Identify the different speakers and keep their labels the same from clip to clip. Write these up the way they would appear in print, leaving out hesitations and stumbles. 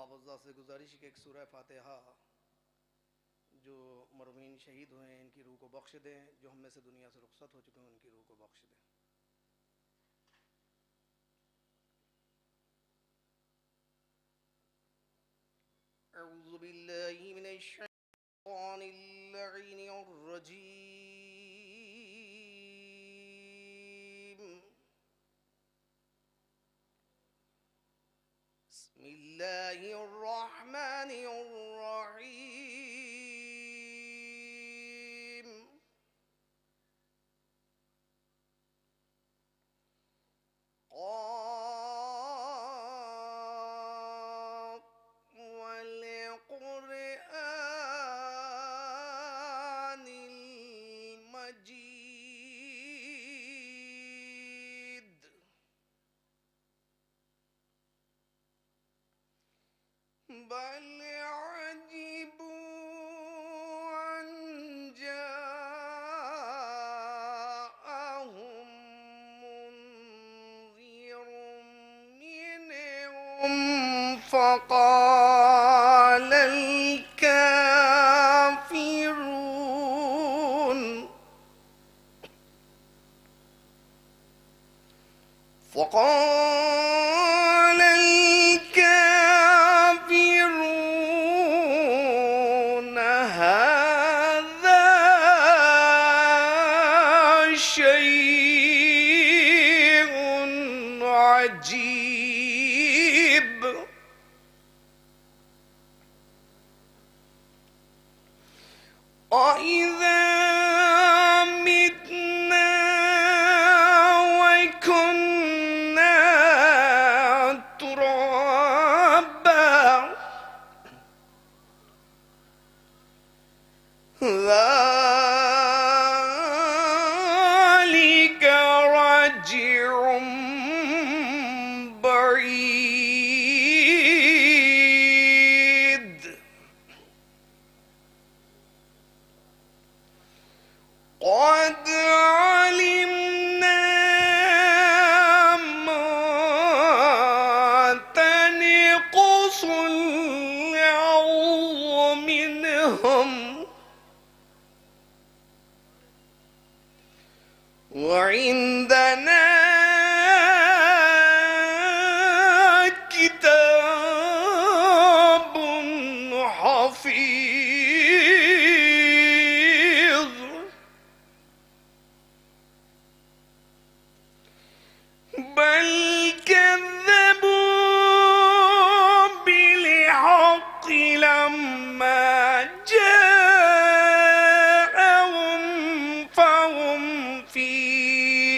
Speaker 1: حافظہ سے گزارش کہ ایک سورہ فاتحہ جو مرحومین شہید ہوئے ہیں ان کی روح کو بخش دیں، جو ہم میں سے دنیا سے رخصت ہو چکے ہیں ان کی روح کو بخش دیں۔ اعوذ باللہ من الشیطان اللعین الرجیم، بسم اللہ الرحمن الرحیم۔ قاف والقرآن المجید، بل عجبوا أن جاءهم منذر منهم فقال الكافرون هذا شيء عجيب، أإذا متنا وكنا ترابا ذلك رجع بعيد، قد علمنا ما تنقص الأرض منهم وعندنا كتاب حفيظ، بل كذبوا بالحق لما جاءهم فهم في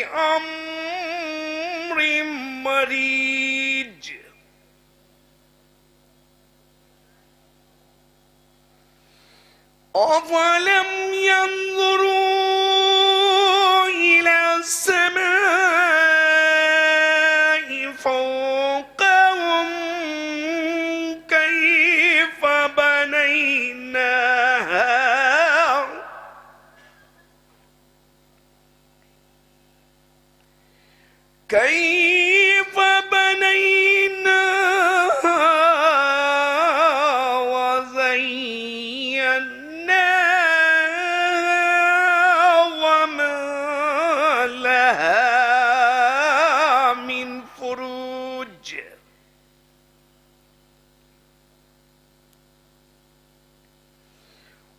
Speaker 1: أمر مريج، أفلم ينظروا إلى السماء فوقهم كيف بنيناها وزيناها وما لها من فروج،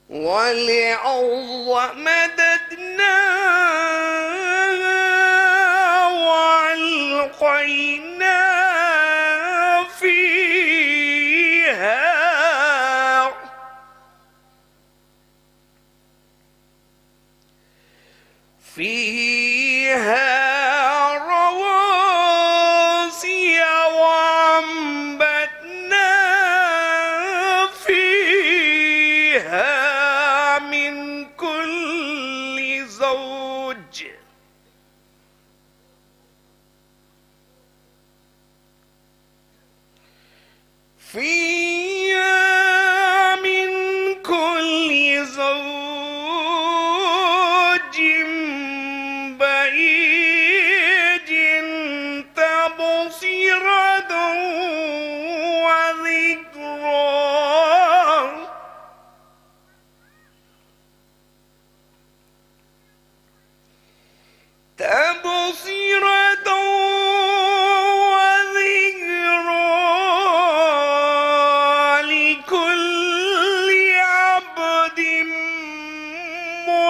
Speaker 1: والأرض مددناها وألقينا فيها رواسي وأنبتنا فيها من كل زوج، فيها من كل زوج بهيج تبصرة وذكر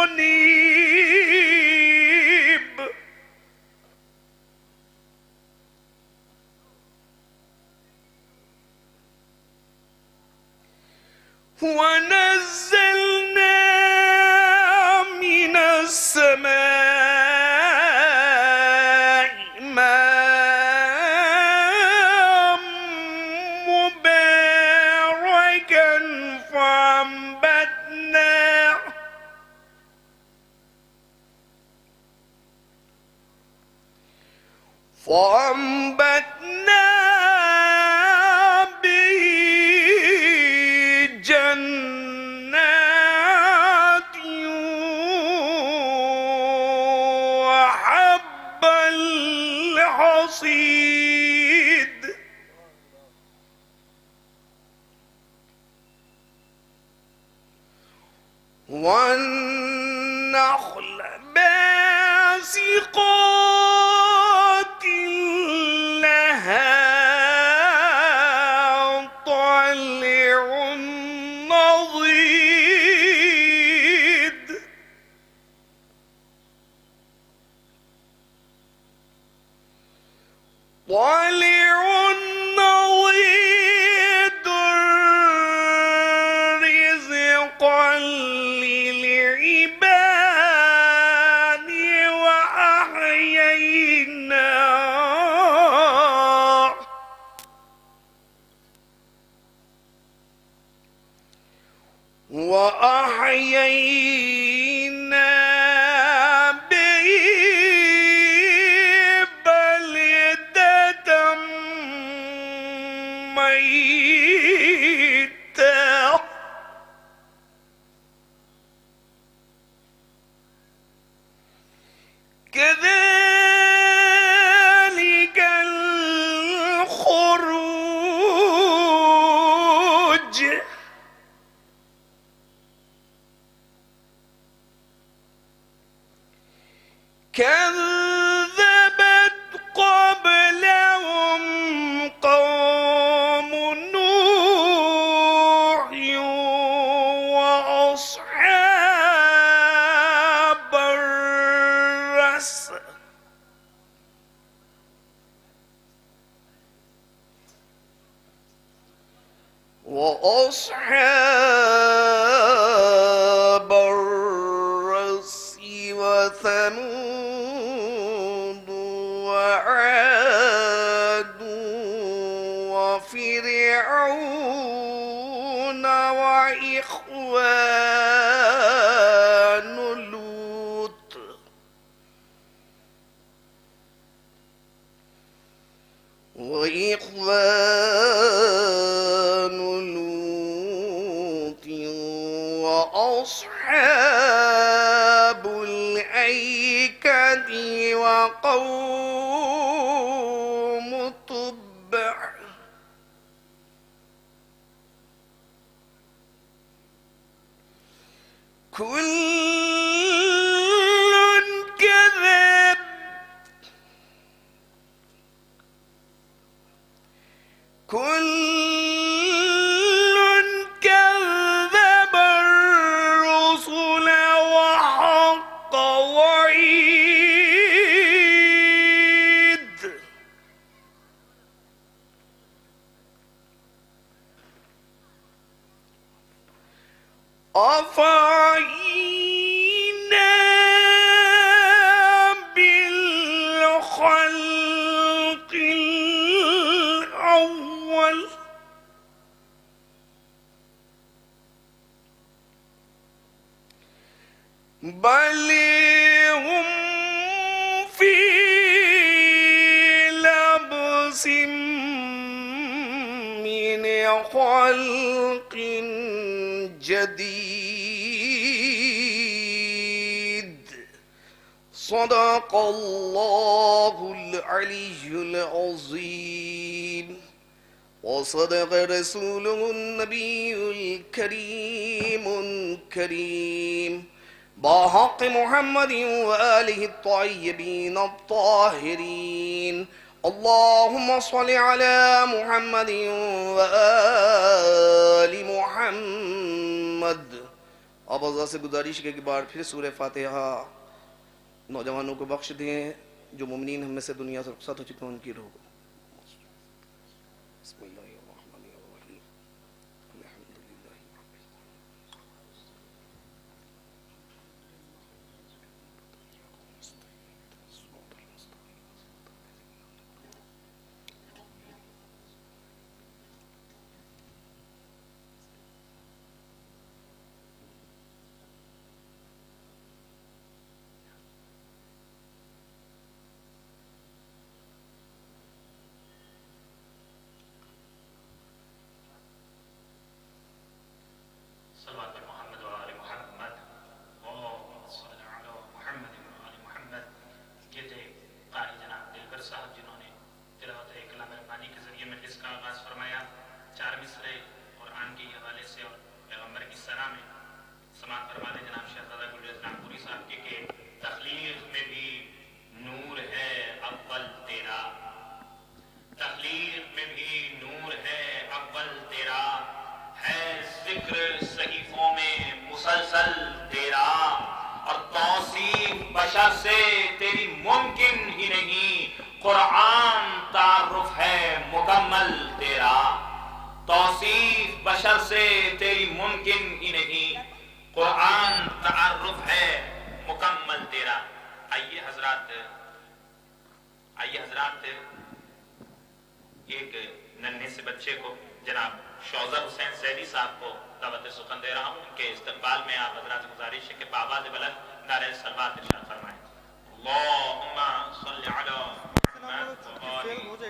Speaker 1: منيب ونزلنا من السماء ماء مباركا فأنبتنا به جنات وحب الحصيد والنخل باسقات لها طلع نضيد رزقا للعباد وأحيينا به بلدة ميتا كذلك الخروج كذبت قبلهم قوم نوح وأصحاب الرس وثمود وعاد وفرعون وإخوان لوط وأصحاب الأيكة وقوم تبع كل كذب الرسل وحق وعيد أفعينا بالخلق الأول بل هم في لبس من خلق جديد صدق الله العلي العظيم وصدق رسوله النبي الكريم بحق محمد وآله الطيبين الطاهرين اللهم صل على محمد وآل محمد آپ اللہ سے گزارش کے بار پھر سورہ فاتحہ نوجوانوں کو بخش دیں جو مومنین ہم میں سے دنیا سے رخصت ہو چکے ہیں ان کی روح کو. بسم اللہ الرحمن الرحیم الحمدللہ.
Speaker 2: بشر سے تیری ممکن ہی نہیں، قرآن تعارف ہے مکمل تیرا. توصیف بشر سے تیری ممکن ہی نہیں، قرآن تعارف ہے مکمل تیرا. آئیے حضرات ایک ننھے سے بچے کو جناب شوذر حسین سیدی صاحب کو دعوت سخن دے رہا ہوں. ان کے استقبال میں آپ حضرات گزارش ہے کہ بآواز بلند نعرہ صلوات ارشاد فرمائیں. اللہم صل علی محمد و آل محمد.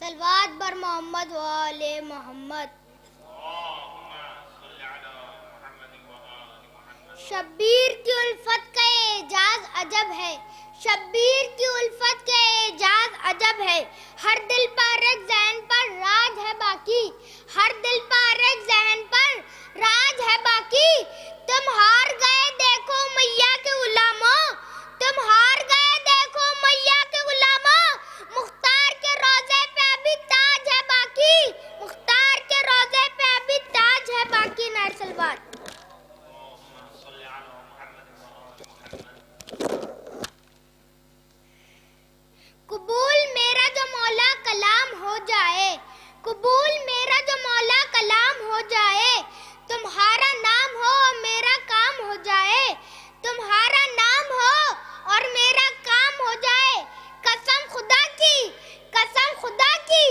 Speaker 3: صلوات بر محمد و آل محمد. شبیر کی الفت کا اعجاز عجب ہے، شبیر کی الفت کا اعجاز عجب ہے. ہر دل پر ایک ذہن پر راج ہے باقی، ہر دل پر ایک ذہن پر راج ہے باقی. تم ہار گئے دیکھو میاں کے غلاموں، تم ہار گئے دیکھو میاں کے غلاموں. مختار کے روزے پہ ابھی تاج ہے باقی، مختار کے روزے پہ ابھی تاج ہے باقی. نعرہ صلوات. قبول میرا جو مولا کلام ہو جائے، قبول میرا جو مولا کلام ہو جائے. تمہارا نام ہو اور میرا کام ہو جائے، تمہارا نام ہو اور میرا کام ہو جائے. قسم خدا کی، قسم خدا کی،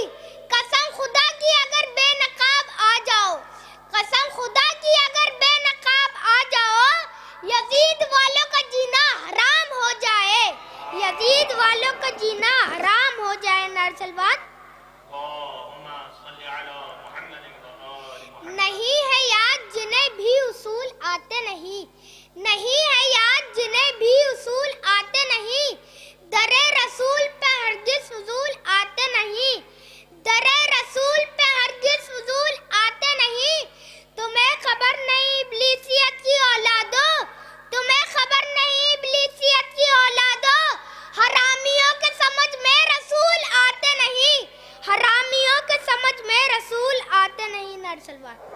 Speaker 3: قسم خدا کی اگر بے نقاب آ جاؤ، قسم خدا کی اگر بے نقاب آ جاؤ. یزید والوں کا جینا حرام ہو جائے، یزید والوں کا جینا حرام ہو جائے. نعرہ صلوات. نہیں ہے یاد جنہیں بھی اصول آتے نہیں، نہیں ہے یاد جنہیں بھی اصول آتے نہیں. در رسول پہ ہرگز فضول آتے نہیں، در رسول پہ ہرگز فضول آتے نہیں. تمہیں خبر نہیں ابلیسیت کی اولادوں، تمہیں خبر نہیں ابلیسیت کی اولادوں. حرامیوں کے سمجھ میں رسول آتے نہیں، حرامیوں کے سمجھ میں رسول آتے نہیں. نعرہ صلوات.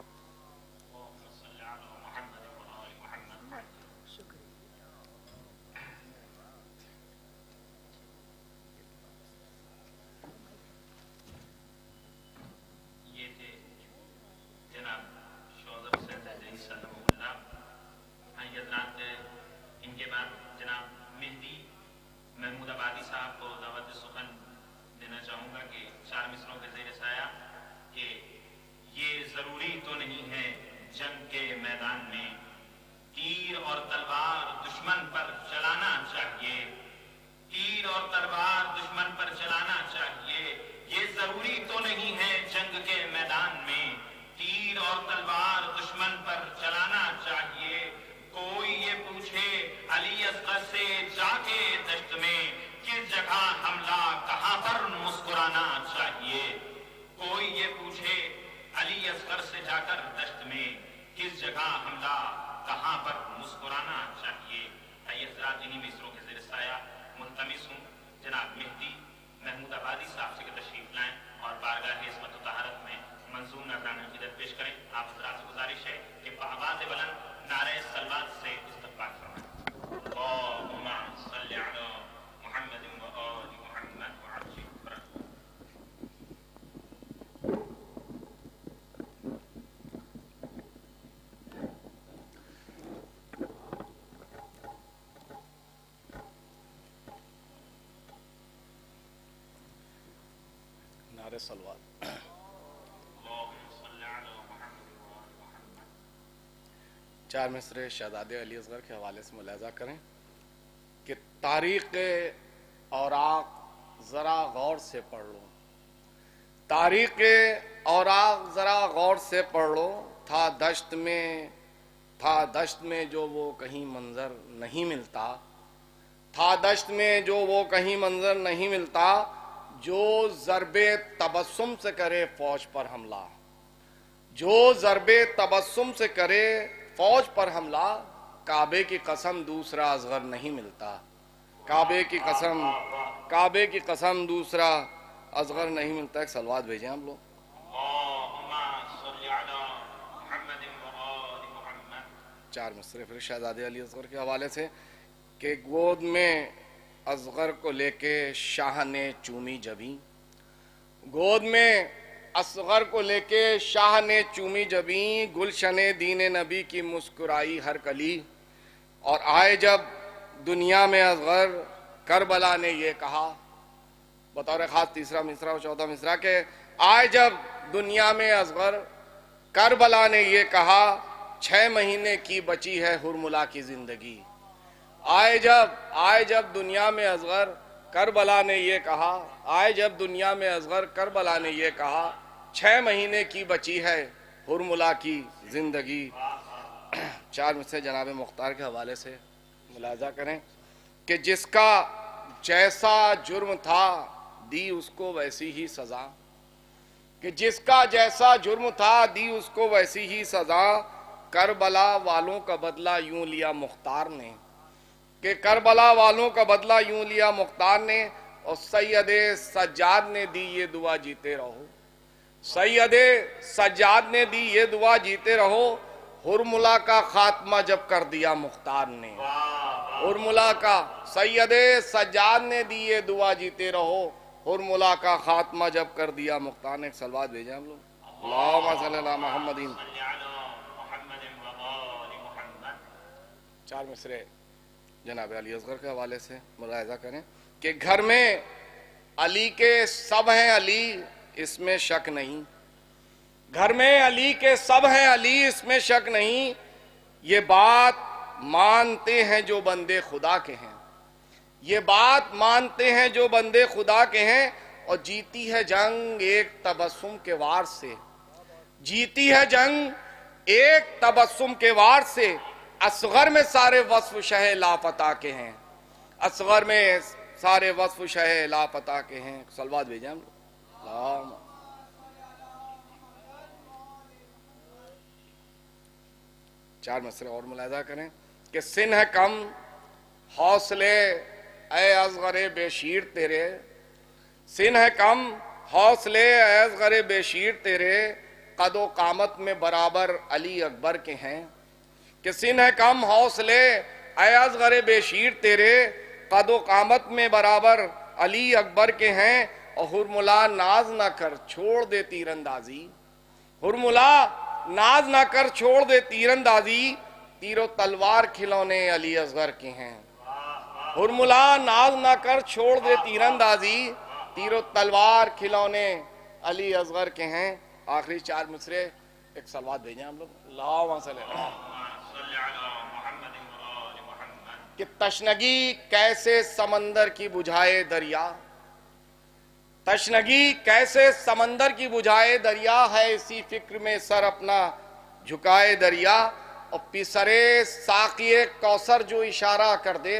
Speaker 2: جگہ حملہ کہاں پر مسکرانا چاہیے؟ کوئی یہ پوچھے علی اصغر سے جا کر دشت میں کس جگہ حملہ کہاں پر مسکرانا چاہیے؟ آئیے حضرات انہی مصروں کے زیر سایہ ملتمس ہوں جناب مہدی محمود آبادی صاحب سے تشریف لائیں اور بارگاہ عصمت و طہارت میں منظوم نذرانہ عقیدت پیش کریں۔ آپ حضرات سے گزارش ہے کہ بآواز بلند نعرہ صلوات سے استقبال فرمائیں۔ اللہم صلی علی محمد و آل محمد وعجل فرج۔
Speaker 1: نعرہ صلوات۔
Speaker 2: اللہم صلی علی محمد و آل محمد۔
Speaker 1: چار مصرے شہزادے علی اصغر کے حوالے سے ملاحظہ کریں کہ تاریخ اوراق ذرا غور سے پڑھ لو، تاریخ اوراق ذرا غور سے پڑھ لو۔ تھا دشت میں جو وہ کہیں منظر نہیں ملتا، تھا دشت میں جو وہ کہیں منظر نہیں ملتا، جو ضرب تبسم سے کرے فوج پر حملہ، جو ضرب تبسم سے کرے فوج پر حملہ، کعبے کی قسم دوسرا اصغر نہیں ملتا، کعبے کی قسم دوسرا اصغر نہیں ملتا۔ ایک صلوات بھیجیں آپ لوگ۔
Speaker 2: اللہم صلی علی محمد و آل محمد۔
Speaker 1: چار مصرے پھر شہزادے علی اصغر کے حوالے سے کہ گود میں اصغر کو لے کے شاہ نے چومی جبیں، گود میں اصغر کو لے کے شاہ نے چومی جبیں، گلشن دین نبی کی مسکرائی ہر کلی، اور آئے جب دنیا میں اصغر کربلا نے یہ کہا، بطور خاص تیسرا مصرع اور چوتھا مصرع کہ آئے جب دنیا میں اصغر کربلا نے یہ کہا، 6 مہینے کی بچی ہے ہرملا کی زندگی۔ آئے جب دنیا میں اصغر کربلا نے یہ کہا، آئے جب دنیا میں اصغر کربلا نے یہ کہا، 6 مہینے کی بچی ہے ہرملا کی زندگی۔ چار مصرے جناب مختار کے حوالے سے ملاحظہ کریں کہ جس کا جیسا جرم تھا دی اس کو ویسی ہی سزا، کہ جس کا جیسا جرم تھا دی اس کو ویسی ہی سزا، کربلا والوں کا بدلہ یوں لیا مختار نے، کہ کربلا والوں کا بدلہ یوں لیا مختار نے، اور سید سجاد نے دی یہ دعا جیتے رہو، سید سجاد نے دی یہ دعا جیتے رہو، ہرملا کا خاتمہ جب کر دیا مختار نے، ہرملا کا سید سجاد نے دی یہ دعا جیتے رہو، ہرملا کا خاتمہ جب کر دیا مختار نے۔ ایک صلوات بھیجیں ہم لوگ۔ اللہم صلی اللہ محمد۔
Speaker 2: صلی علی محمد و آل محمد۔
Speaker 1: چار مصرے جناب علی اصغر کے حوالے سے ملاحظہ کریں کہ گھر میں علی کے سب ہیں علی اس میں شک نہیں، گھر میں علی کے سب ہیں علی اس میں شک نہیں، یہ بات مانتے ہیں جو بندے خدا کے ہیں، یہ بات مانتے ہیں جو بندے خدا کے ہیں، اور جیتی ہے جنگ ایک تبسم کے وار سے، جیتی ہے جنگ ایک تبسم کے وار سے، اصغر میں سارے وصف شہ لاپتہ کے ہیں، اصغر میں سارے وصف شہ لاپتہ کے ہیں۔ صلوات بھیجیں ہم لوگ۔ چار مصرے اور ملاحظہ کریں کہ سن ہے کم حوصلے اے اصغر بے شیر تیرے، سن ہے کم حوصلے اے اصغر بے شیر تیرے، قد و قامت میں برابر علی اکبر کے ہیں، کہ سن ہے کم حوصلے اے اصغر بے شیر تیرے، قد و قامت میں برابر علی اکبر کے ہیں، اور ہرملا ناز نہ کر چھوڑ دے تیر اندازی، ہرملا ناز نہ کر چھوڑ دے تیر اندازی، تیر و تلوار کھلونے علی اصغر کے ہیں، ہرملا ناز نہ کر چھوڑ دے تیر اندازی، تیر و تلوار کھلونے علی اصغر کے ہیں۔ آخری چار مصرے ایک صلوات بھیجیں ہم لوگ۔ اللہم صلی
Speaker 2: علی محمد و آل محمد۔
Speaker 1: کہ تشنگی کیسے سمندر کی بجھائے دریا، تشنگی کیسے سمندر کی بجھائے دریا، ہے اسی فکر میں سر اپنا جھکائے دریا، اور پسرے ساقی کوثر جو اشارہ کر دے،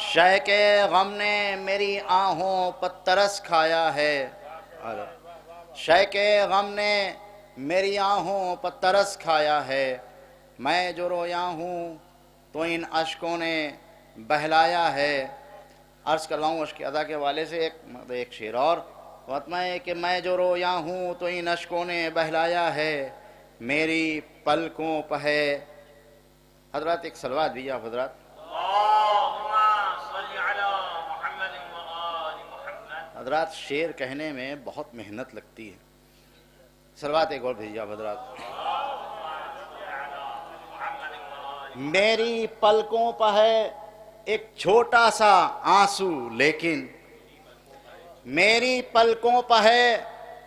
Speaker 4: شے کے غم نے میری آہوں پر ترس کھایا ہے، شے کے غم نے میری آہوں پر ترس کھایا ہے، میں جو رویا ہوں تو ان اشکوں نے بہلایا ہے۔ عرض کر رہا ہوں اشک ادا کے حوالے سے ایک شعر اور فرمائے کہ میں جو رویا ہوں تو ان اشکوں نے بہلایا ہے، میری پلکوں پہ ہے۔ حضرات ایک صلوات دیجیے آپ حضرات۔
Speaker 2: اللہم صلی علی محمد و آل محمد۔
Speaker 4: حضرات شعر کہنے میں بہت محنت لگتی ہے، صلوات ایک اور بھیجیے آپ حضرات۔ میری پلکوں پہ ہے ایک چھوٹا سا آنسو لیکن، میری پلکوں پہ ہے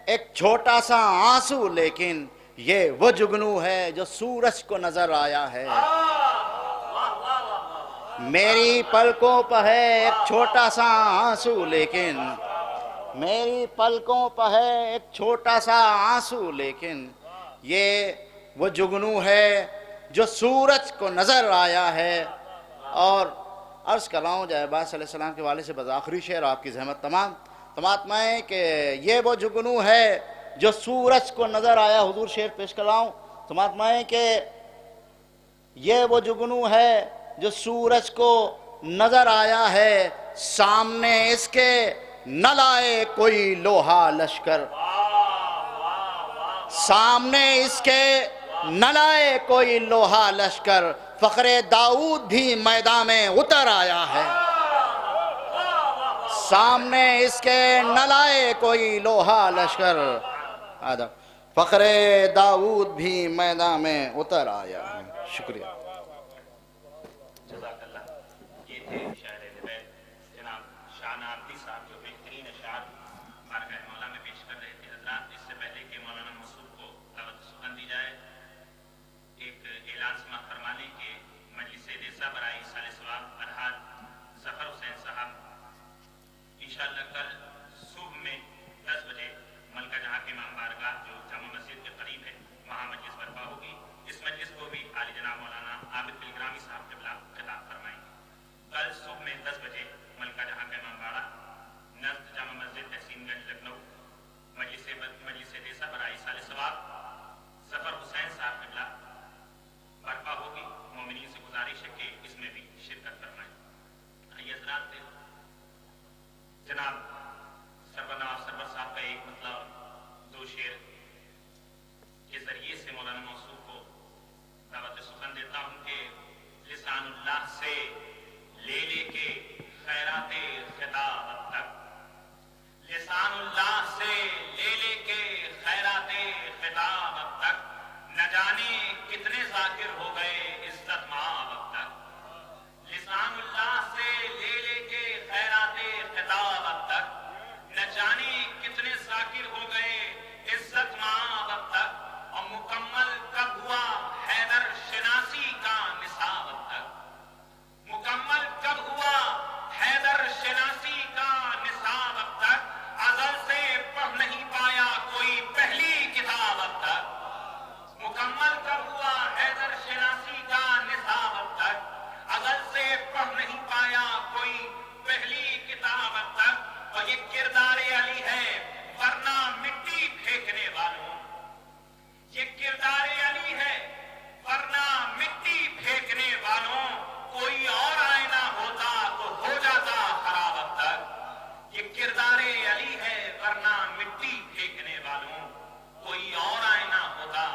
Speaker 4: ایک چھوٹا سا آنسو لیکن، یہ وہ جگنو ہے جو سورج کو نظر آیا ہے۔ میری پلکوں پہ ہے ایک چھوٹا سا آنسو لیکن، میری پلکوں پہ ہے ایک چھوٹا سا آنسو لیکن، یہ وہ جگنو ہے جو سورج کو نظر آیا ہے۔ اور عرض کر رہا ہوں جائے باز صلی اللہ علیہ وسلم کے والے سے بذاخری شعر آپ کی زحمت تمام تماتمائیں کہ یہ وہ جگنو ہے جو سورج کو نظر آیا۔ حضور شعر پیش کر رہا ہوں تماتمائیں کہ یہ وہ جگنو ہے جو سورج کو نظر آیا ہے، سامنے اس کے نہ لائے کوئی لوہا لشکر، سامنے اس کے نہ لائے کوئی لوہا لشکر، فخر داؤد بھی میدان میں اتر آیا ہے۔ سامنے اس کے نہ لائے کوئی لوہا لشکر، فخر داؤد بھی میدان میں اتر آیا ہے۔ شکریہ۔
Speaker 2: جزاک اللہ۔ یہ تھے شاعر اہل بیت جناب شاہ ناردی صاحب جو بہترین اشعار بارگاہ مولا میں پیش کر رہے تھے۔ حضرات اس سے پہلے کہ مولانا مسعود کو دعوت سخن دی جائے، ایک اعلان سماعت فرما لیں کہ مجلس دیسا برائے سال ثواب فرحات ظفر حسین صاحب انشاءاللہ کل صبح میں 10 بجے ملکہ جہاں کے امام بارگاہ جو جامع مسجد کے قریب ہے وہاں مجلس برپا ہوگی۔ اس مجلس کو بھی عالی جناب مولانا عابد بلگرامی صاحب قبلہ خطاب فرمائیں گے۔ کل صبح میں 10 بجے ملکہ جہاں کا امام باڑہ نزد جامع مسجد تحسین گنج لکھنؤ مجلس دیسا برائے سال ثواب ظفر حسین صاحب قبلہ برپا ہوگی۔ مومنین سے گزارش ہے کہ اس میں بھی شرکت فرمائیں۔ آئیے حضرات جناب سرور نواز سرور صاحب کا ایک مطلب 2 شعر کے ذریعے سے مولانا موصوف کو دعوت سخن دیتا ہوں کہ لسان اللہ سے لے لے کے خیرات خطابت تک، لسان اللہ سے لے لے کے خیرات خطابت تک، نہ جانے کتنے ذاکر ہو گئے عزت مآب تک، لسان اللہ سے لے لے کے خیرات خطابت تک، نہ جانے کتنے ذاکر ہو گئے عزت مآب تک، اور مکمل کب ہوا حیدر شناسی کا نصاب تک، مکمل کب ہوا حیدر شناسی کا نصاب تک، ازل سے پڑھ نہیں پایا کوئی پہلی کتاب تک، مکمل کب ہوا حیدر شناسی کا نصاب تک، ازل سے پڑھ نہیں پایا کوئی پہلی کتاب تک، اور یہ کردار علی ہے ورنہ مٹی پھینکنے والوں، یہ کردار علی ہے ورنہ مٹی پھینکنے والوں، کوئی اور آئینہ ہوتا تو ہو جاتا خراب اب تک، یہ کردار علی ہے ورنہ مٹی پھینکنے والوں، کوئی اور آئینہ ہوتا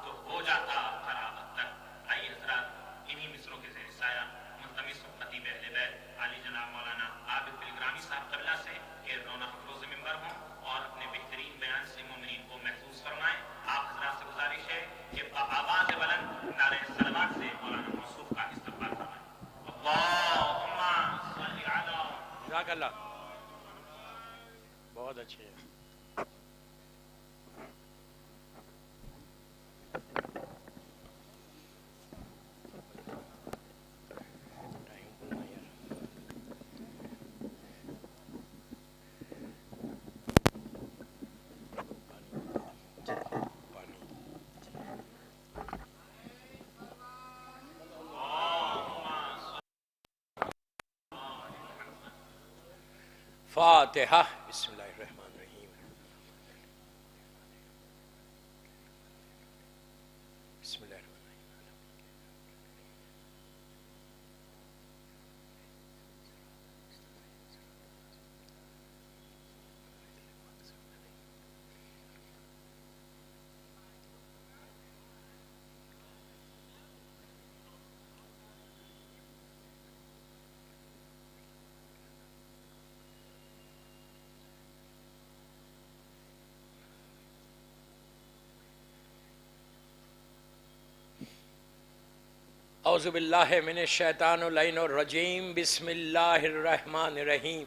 Speaker 2: تو ہو جاتا خراب اب تک۔ آئیے حضرات انہی مصروں کے زیر سایہ ملتمس خطیب اہل بیت عالی جناب مولانا عابد بلگرامی صاحب قبلہ سے کہ رونق افروز ممبر ہوں اور اپنے بہترین بیان سے مومنین کو محفوظ فرمائیں۔ آپ حضرات سے گزارش ہے کہ آواز بلند نعرہ صلوات سے مولانا موصوف کا استقبال فرمائیں۔ اللہم صلی علی
Speaker 5: جزاک اللہ، بہت اچھے ہیں۔ فاتحہ. بسم اللہ الرحمن الرحیم. بسم اللہ الرحمن الرحیم. اعوذ باللہ من الشیطان اللعین الرجیم. بسم اللہ الرحمن الرحیم.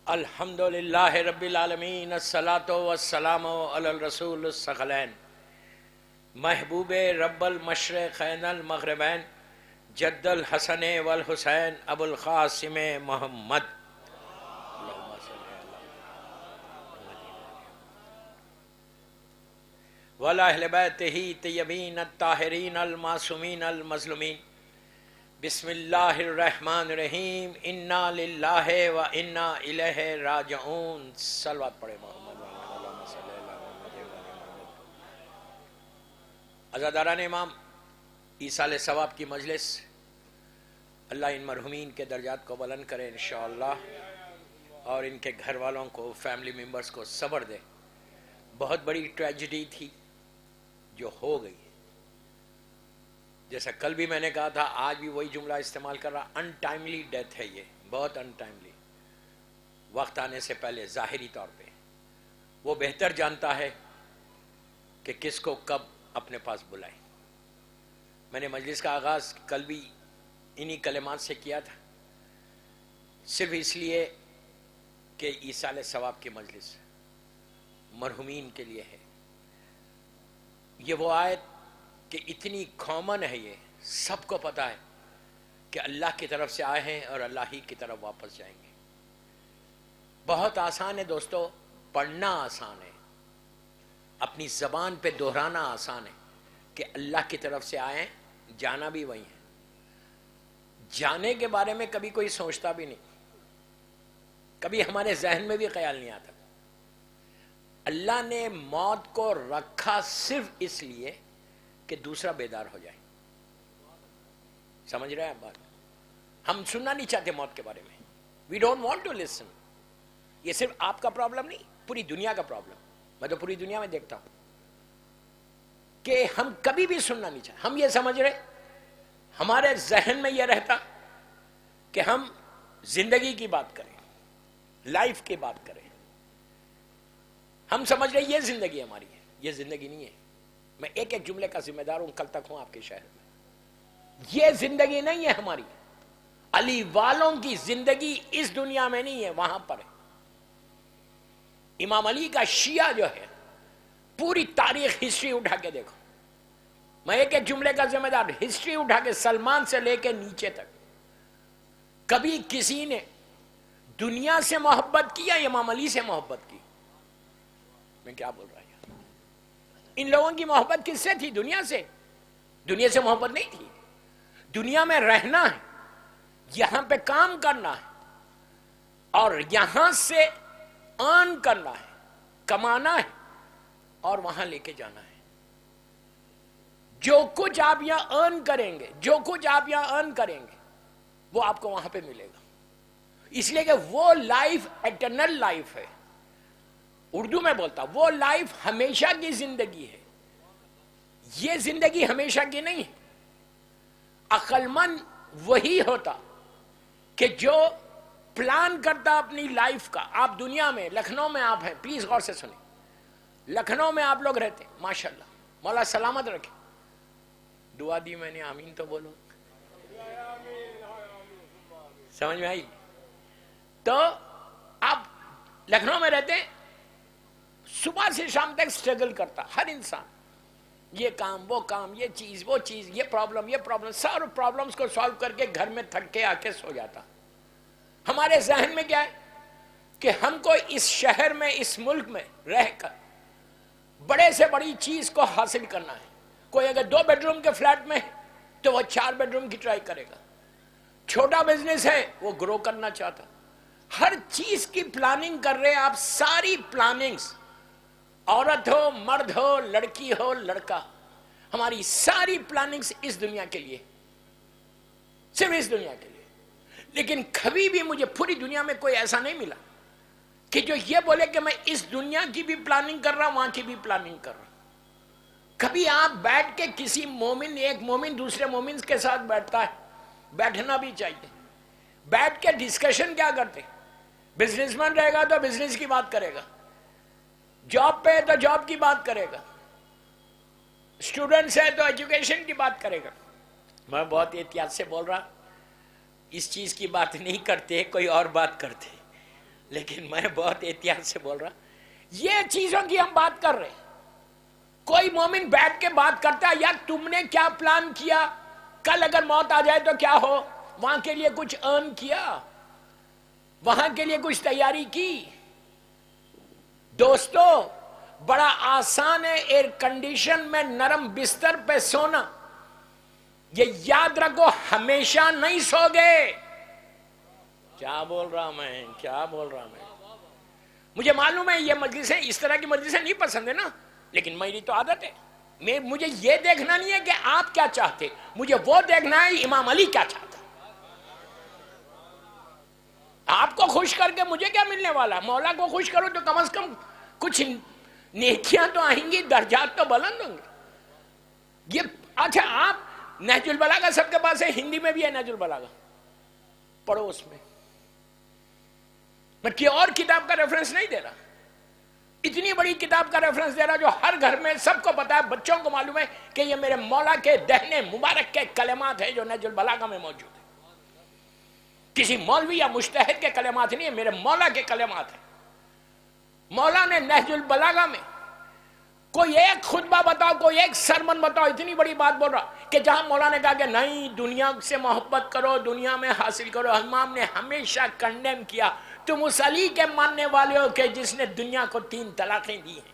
Speaker 5: الحمد للہ رب العالمین. الصلاۃ والسلام علی الرسول الثقلین. محبوب رب المشرقین المغربین جد الحسن والحسین ابو القاسم محمد. وَلَأَهْلِ بَيْتِهِ طیبین الطاہرین المعصومین المظلومین. بسم اللہ الرحمن الرحیم. انا للہ و انا الیہ راجعون. صلوات پڑھے محمد. عزاداران امام، ایصال ثواب کی مجلس، اللہ ان مرحومین کے درجات کو بلند کرے انشاءاللہ، اور ان کے گھر والوں کو، فیملی ممبرز کو صبر دے. بہت بڑی ٹریجڈی تھی جو ہو گئی. جیسا کل بھی میں نے کہا تھا، آج بھی وہی جملہ استعمال کر رہا. ان ٹائملی ڈیتھ ہے یہ، بہت ان ٹائملی. وقت آنے سے پہلے ظاہری طور پہ وہ بہتر جانتا ہے کہ کس کو کب اپنے پاس بلائے. میں نے مجلس کا آغاز کل بھی انہی کلمات سے کیا تھا، صرف اس لیے کہ ایصال ثواب کی مجلس مرحومین کے لیے ہے. یہ وہ آیت کہ اتنی کامن ہے، یہ سب کو پتہ ہے کہ اللہ کی طرف سے آئے ہیں اور اللہ ہی کی طرف واپس جائیں گے. بہت آسان ہے دوستو، پڑھنا آسان ہے، اپنی زبان پہ دہرانا آسان ہے کہ اللہ کی طرف سے آئے ہیں، جانا بھی وہی ہے. جانے کے بارے میں کبھی کوئی سوچتا بھی نہیں، کبھی ہمارے ذہن میں بھی خیال نہیں آتا. اللہ نے موت کو رکھا صرف اس لیے کہ دوسرا بیدار ہو جائے. سمجھ رہے ہیں آپ بات؟ ہم سننا نہیں چاہتے موت کے بارے میں. We don't want to listen. یہ صرف آپ کا پرابلم نہیں، پوری دنیا کا پرابلم. میں تو پوری دنیا میں دیکھتا ہوں کہ ہم کبھی بھی سننا نہیں چاہتے. ہم یہ سمجھ رہے، ہمارے ذہن میں یہ رہتا کہ ہم زندگی کی بات کریں، لائف کی بات کریں. ہم سمجھ رہے یہ زندگی ہماری ہے. یہ زندگی نہیں ہے. میں ایک ایک جملے کا ذمہ دار ہوں، کل تک ہوں آپ کے شہر میں. یہ زندگی نہیں ہے ہماری. علی والوں کی زندگی اس دنیا میں نہیں ہے، وہاں پر ہے. امام علی کا شیعہ جو ہے، پوری تاریخ ہسٹری اٹھا کے دیکھو. میں ایک ایک جملے کا ذمہ دار. ہسٹری اٹھا کے سلمان سے لے کے نیچے تک کبھی کسی نے دنیا سے محبت کی یا امام علی سے محبت کی؟ میں کیا بول رہا ہوں؟ ان لوگوں کی محبت کس سے تھی؟ دنیا سے. دنیا سے محبت نہیں تھی. دنیا میں رہنا ہے، یہاں پہ کام کرنا ہے، اور یہاں سے ارن کرنا ہے، کمانا ہے، اور وہاں لے کے جانا ہے. جو کچھ آپ یہاں ارن کریں گے، جو کچھ آپ یہاں ارن کریں گے، وہ آپ کو وہاں پہ ملے گا. اس لیے کہ وہ لائف ایٹرنل لائف ہے. اردو میں بولتا، وہ لائف ہمیشہ کی زندگی ہے. یہ زندگی ہمیشہ کی نہیں ہے. عقل مند وہی ہوتا کہ جو پلان کرتا اپنی لائف کا. آپ دنیا میں، لکھنؤ میں آپ ہیں، پلیز غور سے سنیں. لکھنؤ میں آپ لوگ رہتے ہیں، ماشاءاللہ، مولا سلامت رکھے. دعا دی میں نے، آمین تو بولو. سمجھ میں آئی؟ تو آپ لکھنؤ میں رہتے ہیں، صبح سے شام تک سٹرگل کرتا ہر انسان. یہ کام، وہ کام، یہ چیز، وہ چیز، یہ پرابلم، سارے پرابلمز کو سالو کر کے گھر میں تھک کے آ کے سو جاتا. ہمارے ذہن میں کیا ہے کہ ہم کو اس شہر میں، اس ملک میں رہ کر بڑے سے بڑی چیز کو حاصل کرنا ہے. کوئی اگر 2 بیڈ روم کے فلیٹ میں ہے تو وہ 4 بیڈ روم کی ٹرائی کرے گا. چھوٹا بزنس ہے وہ گرو کرنا چاہتا. ہر چیز کی پلاننگ کر رہے ہیں آپ، ساری پلاننگز، عورت ہو، مرد ہو، لڑکی ہو، لڑکا، ہماری ساری پلاننگز اس دنیا کے لیے، صرف اس دنیا کے لیے. لیکن کبھی بھی مجھے پوری دنیا میں کوئی ایسا نہیں ملا کہ جو یہ بولے کہ میں اس دنیا کی بھی پلاننگ کر رہا ہوں، وہاں کی بھی پلاننگ کر رہا ہوں. کبھی آپ بیٹھ کے کسی مومن، ایک مومن دوسرے مومن کے ساتھ بیٹھتا ہے، بیٹھنا بھی چاہیے، بیٹھ کے ڈسکشن کیا کرتے؟ بزنس مین رہے گا تو بزنس کی بات کرے گا، جاب پہ ہے تو جاب کی بات کرے گا، اسٹوڈنٹس ہے تو ایجوکیشن کی بات کرے گا. میں بہت احتیاط سے بول رہا، اس چیز کی بات نہیں کرتے، کوئی اور بات کرتے، لیکن میں بہت احتیاط سے بول رہا، یہ چیزوں کی ہم بات کر رہے ہیں. کوئی مومن بیٹھ کے بات کرتا ہے، یار تم نے کیا پلان کیا، کل اگر موت آ جائے تو کیا ہو، وہاں کے لیے کچھ ارن کیا، وہاں کے لیے کچھ تیاری کی. دوستو بڑا آسان ہے ایئر کنڈیشن میں نرم بستر پہ سونا، یہ یاد رکھو ہمیشہ نہیں سو گے. کیا بول رہا میں، کیا بول رہا میں. مجھے معلوم ہے یہ مجلسیں، اس طرح کی مجلسیں نہیں پسند ہے نا، لیکن میری تو عادت ہے. مجھے یہ دیکھنا نہیں ہے کہ آپ کیا چاہتے، مجھے وہ دیکھنا ہے امام علی کیا چاہتا. آپ کو خوش کر کے مجھے کیا ملنے والا، مولا کو خوش کرو تو کم از کم کچھ نیکیاں تو آئیں گی، درجات تو بلند ہوں گے. یہ اچھا آپ نہج البلاغہ سب کے پاس ہے، ہندی میں بھی ہے نہج البلاغہ، پڑھو. اس میں کوئی اور کتاب کا ریفرنس نہیں دے رہا، اتنی بڑی کتاب کا ریفرنس دے رہا جو ہر گھر میں سب کو پتا ہے، بچوں کو معلوم ہے کہ یہ میرے مولا کے دہنے مبارک کے کلمات ہیں جو نہج البلاغہ میں موجود ہیں. کسی مولوی یا مجتہد کے کلمات نہیں ہیں، میرے مولا کے کلمات ہیں. مولا نے نہج البلاغہ میں کوئی ایک خطبہ بتاؤ، کوئی ایک سرمن بتاؤ، اتنی بڑی بات بول رہا کہ جہاں مولا نے کہا کہ نہیں دنیا سے محبت کرو، دنیا میں حاصل کرو. امام نے ہمیشہ کنڈیم کیا، تم اس علی کے ماننے والے ہو کہ جس نے دنیا کو 3 طلاقیں دی ہیں.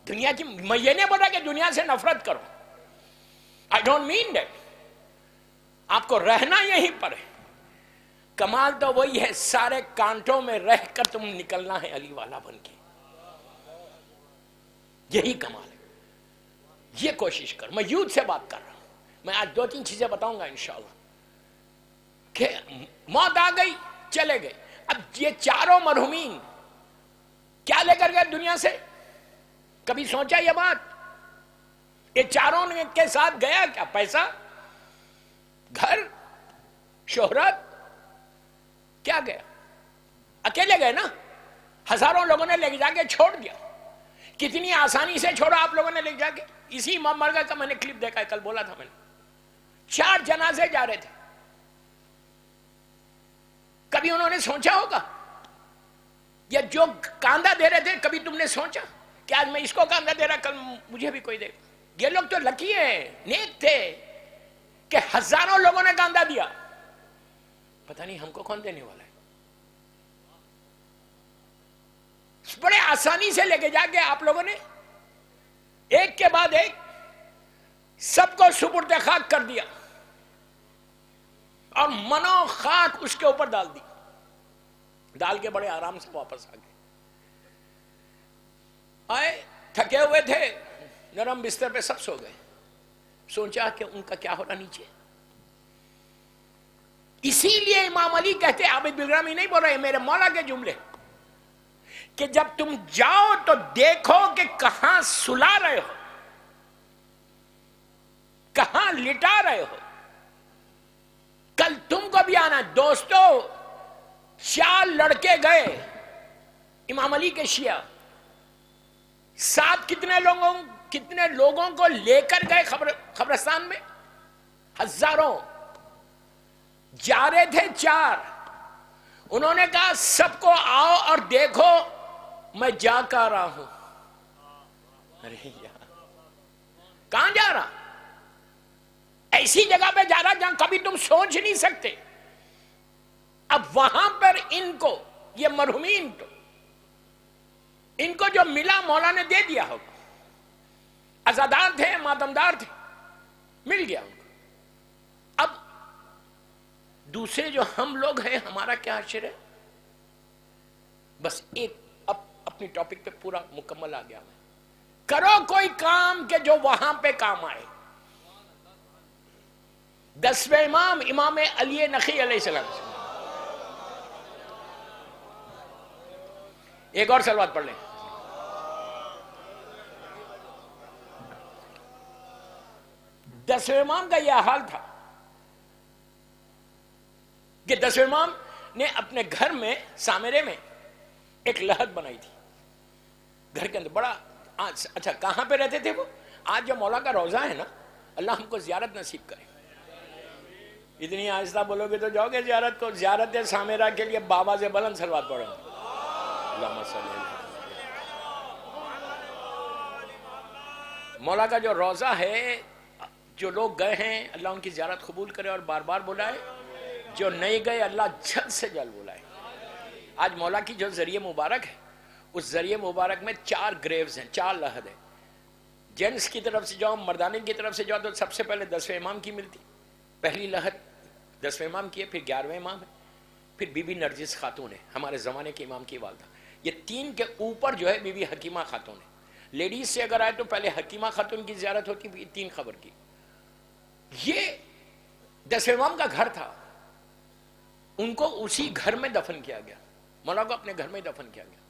Speaker 5: دنیا کی، میں یہ نہیں بول رہا کہ دنیا سے نفرت کرو، I don't mean that. آپ کو رہنا یہیں پر ہے. کمال تو وہی ہے سارے کانٹوں میں رہ کر تم نکلنا ہے علی والا بن کے، یہی کمال ہے. یہ کوشش کر. میں یوتھ سے بات کر رہا ہوں. میں آج 2-3 چیزیں بتاؤں گا انشاءاللہ. کہ موت آ گئی، چلے گئے. اب یہ چاروں مرحومین کیا لے کر گئے دنیا سے؟ کبھی سوچا یہ بات؟ یہ چاروں کے ساتھ گیا کیا؟ پیسہ، گھر، شہرت، کیا گیا؟ اکیلے گئے نا. ہزاروں لوگوں نے لے جا کے چھوڑ دیا. کتنی آسانی سے چھوڑا آپ لوگوں نے لے جا کے. اسی امام مرگا کا میں نے کلپ دیکھا ہے، کل بولا تھا میں نے. 4 جنازے جا رہے تھے. کبھی انہوں نے سوچا ہوگا؟ یا جو کاندھا دے رہے تھے کبھی تم نے سوچا کہ آج میں اس کو کاندھا دے رہا، کل مجھے بھی کوئی دے گا؟ یہ لوگ تو لکی ہیں، نیک تھے کہ ہزاروں لوگوں نے کاندھا دیا. پتہ نہیں ہم کو کون دینے والا ہے. بڑے آسانی سے لے کے جا کے آپ لوگوں نے ایک کے بعد ایک سب کو سپرد خاک کر دیا، اور منو خاک اس کے اوپر ڈال دی. ڈال کے بڑے آرام سے واپس آ گئے. آئے تھکے ہوئے تھے، نرم بستر پہ سب سو گئے. سوچا کہ ان کا کیا ہونا نیچے. اسی لیے امام علی کہتے، عابد بلرامی نہیں بول رہے، میرے مولا کے جملے، کہ جب تم جاؤ تو دیکھو کہ کہاں سلا رہے ہو، کہاں لٹا رہے ہو. کل تم کو بھی آنا. دوستو 4 لڑکے گئے امام علی کے شیعہ، ساتھ کتنے لوگوں کو لے کر گئے قبرستان میں؟ ہزاروں. جا رہے تھے 4. انہوں نے کہا سب کو آؤ اور دیکھو میں جا کر رہا ہوں. ارے یار کہاں جا رہا؟ ایسی جگہ پہ جا رہا جہاں کبھی تم سوچ نہیں سکتے. اب وہاں پر ان کو، یہ مرحومین تو ان کو جو ملا مولا نے دے دیا ہوگا. عزادار تھے، ماتمدار تھے، مل گیا ان کو. اب دوسرے جو ہم لوگ ہیں ہمارا کیا حشر ہے؟ بس ایک اپنی ٹاپک پہ پورا مکمل آ گیا میں. کرو کوئی کام کہ جو وہاں پہ کام آئے. 10ویں امام امام علی نقی علیہ السلام. ایک اور صلوات پڑھ لیں. دسویں امام کا یہ حال تھا کہ 10ویں امام نے اپنے گھر میں سامرے میں ایک لحد بنائی تھی. گھر کے اندر بڑا اچھا کہاں پہ رہتے تھے وہ؟ آج جو مولا کا روزہ ہے نا، اللہ ہم کو زیارت نصیب کرے. اتنی آہستہ بولو گے تو جاؤ گے زیارت کو. زیارت سامرہ کے لیے بابا سے بلند صلوات پڑھو. اللہم صلی اللہ. مولا کا جو روزہ ہے، جو لوگ گئے ہیں اللہ ان کی زیارت قبول کرے اور بار بار بلائے. جو نہیں گئے اللہ جلد سے جلد بلائے. آج مولا کی جو ذریعہ مبارک ہے، اس ذریعہ مبارک میں 4 گریوز ہیں، 4 لحد ہیں. جینس کی طرف سے جاؤ، مردانے کی طرف سے جاؤ تو سب سے پہلے 10ویں امام کی ملتی. پہلی لحد 10ویں امام کی ہے، پھر 11ویں امام ہے، پھر بی بی نرجس خاتون ہے، ہمارے زمانے کے امام کی والدہ. یہ 3 کے اوپر جو ہے بی بی حکیمہ خاتون ہے. لیڈیز سے اگر آئے تو پہلے حکیمہ خاتون کی زیارت ہوتی، 3 خبر کی. یہ 10ویں امام کا گھر تھا، ان کو اسی گھر میں دفن کیا گیا. مولا کو اپنے گھر میں دفن کیا گیا،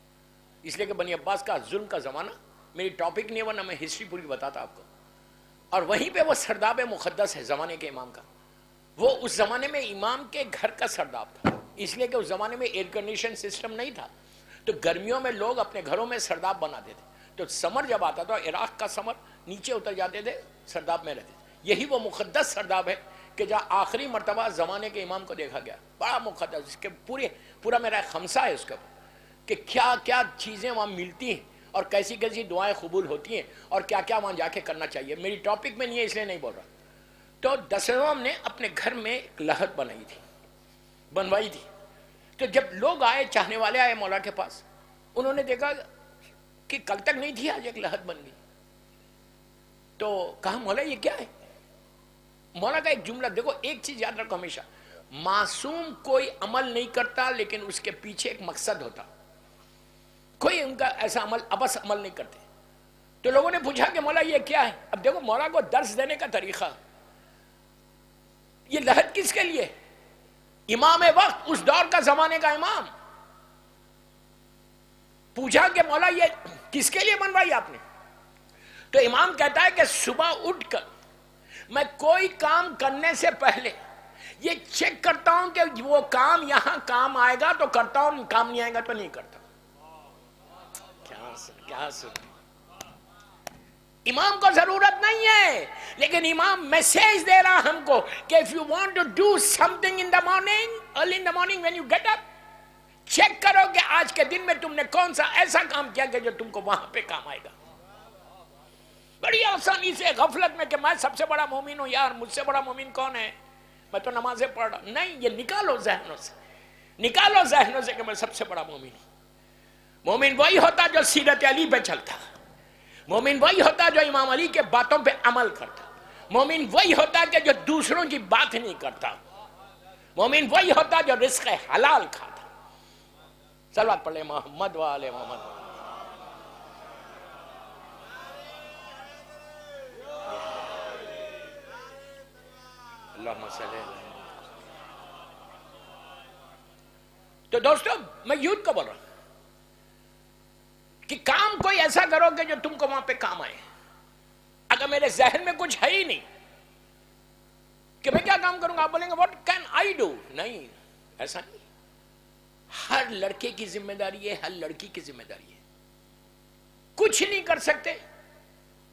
Speaker 5: اس لیے کہ بنی عباس کا ظلم کا زمانہ میری ٹاپک نہیں ہے، ورنہ میں ہسٹری پوری بتاتا آپ کو. اور وہیں پہ وہ سرداب مقدس ہے زمانے کے امام کا. وہ اس زمانے میں امام کے گھر کا سرداب تھا، اس لیے کہ اس زمانے میں ایئر کنڈیشن سسٹم نہیں تھا، تو گرمیوں میں لوگ اپنے گھروں میں سرداب بناتے تھے. تو سمر جب آتا تھا، عراق کا سمر، نیچے اتر جاتے تھے، سرداب میں رہتے تھے. یہی وہ مقدس سرداب ہے کہ جہاں آخری مرتبہ زمانے کے امام کو دیکھا گیا. بڑا مقدس، اس کے پورا میرا خمسہ ہے اس کا، کہ کیا کیا چیزیں وہاں ملتی ہیں اور کیسی کیسی دعائیں قبول ہوتی ہیں اور کیا کیا وہاں جا کے کرنا چاہیے. میری ٹاپک میں نہیں ہے اس لیے نہیں بول رہا. تو 10ویں امام نے اپنے گھر میں ایک لحد بنوائی تھی. تو جب لوگ آئے، چاہنے والے آئے مولا کے پاس، انہوں نے دیکھا کہ کل تک نہیں تھی، آج ایک لحد بن گئی. تو کہا مولا یہ کیا ہے؟ مولا کا ایک جملہ دیکھو، ایک چیز یاد رکھو ہمیشہ، معصوم کوئی عمل نہیں کرتا لیکن اس کے پیچھے ایک مقصد ہوتا. کوئی ان کا ایسا عمل ابس عمل نہیں کرتے. تو لوگوں نے پوچھا کہ مولا یہ کیا ہے؟ اب دیکھو مولا کو درس دینے کا طریقہ. یہ لحد کس کے لیے؟ امام وقت، اس دور کا زمانے کا امام. پوچھا کہ مولا یہ کس کے لیے بنوائی آپ نے؟ تو امام کہتا ہے کہ صبح اٹھ کر میں کوئی کام کرنے سے پہلے یہ چیک کرتا ہوں کہ وہ کام یہاں کام آئے گا تو کرتا ہوں، کام نہیں آئے گا تو نہیں کرتا. کیا سن امام کو ضرورت نہیں ہے، لیکن امام میسیج دے رہا ہم کو کہ if you want to do something in the morning, early in the morning when you get up, check کرو کہ آج کے دن میں تم نے کون سا ایسا کام کیا کہ جو تم کو وہاں پہ کام آئے گا. بڑی آسانی سے غفلت میں کہ میں سب سے بڑا مومن ہوں، یار مجھ سے بڑا مومن کون ہے، میں تو نمازیں پڑھ رہا. نہیں، یہ نکالو ذہنوں سے کہ میں سب سے بڑا مومن ہوں. مومن وہی ہوتا جو سیرت علی پہ چلتا. مومن وہی ہوتا جو امام علی کے باتوں پہ عمل کرتا. مومن وہی ہوتا کہ جو دوسروں کی بات نہیں کرتا. مومن وہی ہوتا جو رزق حلال کھاتا. صلوات پڑھ لیں محمد و آل محمد. اللہم صلی اللہ. تو دوستو میں یوتھ کو بول رہا ہوں کہ کام کوئی ایسا کرو کہ جو تم کو وہاں پہ کام آئے. اگر میرے ذہن میں کچھ ہے ہی نہیں کہ میں کیا کام کروں گا، آپ بولیں گے what can I do؟ نہیں، ایسا نہیں. ہر لڑکے کی ذمہ داری ہے، ہر لڑکی کی ذمہ داری ہے. کچھ نہیں کر سکتے،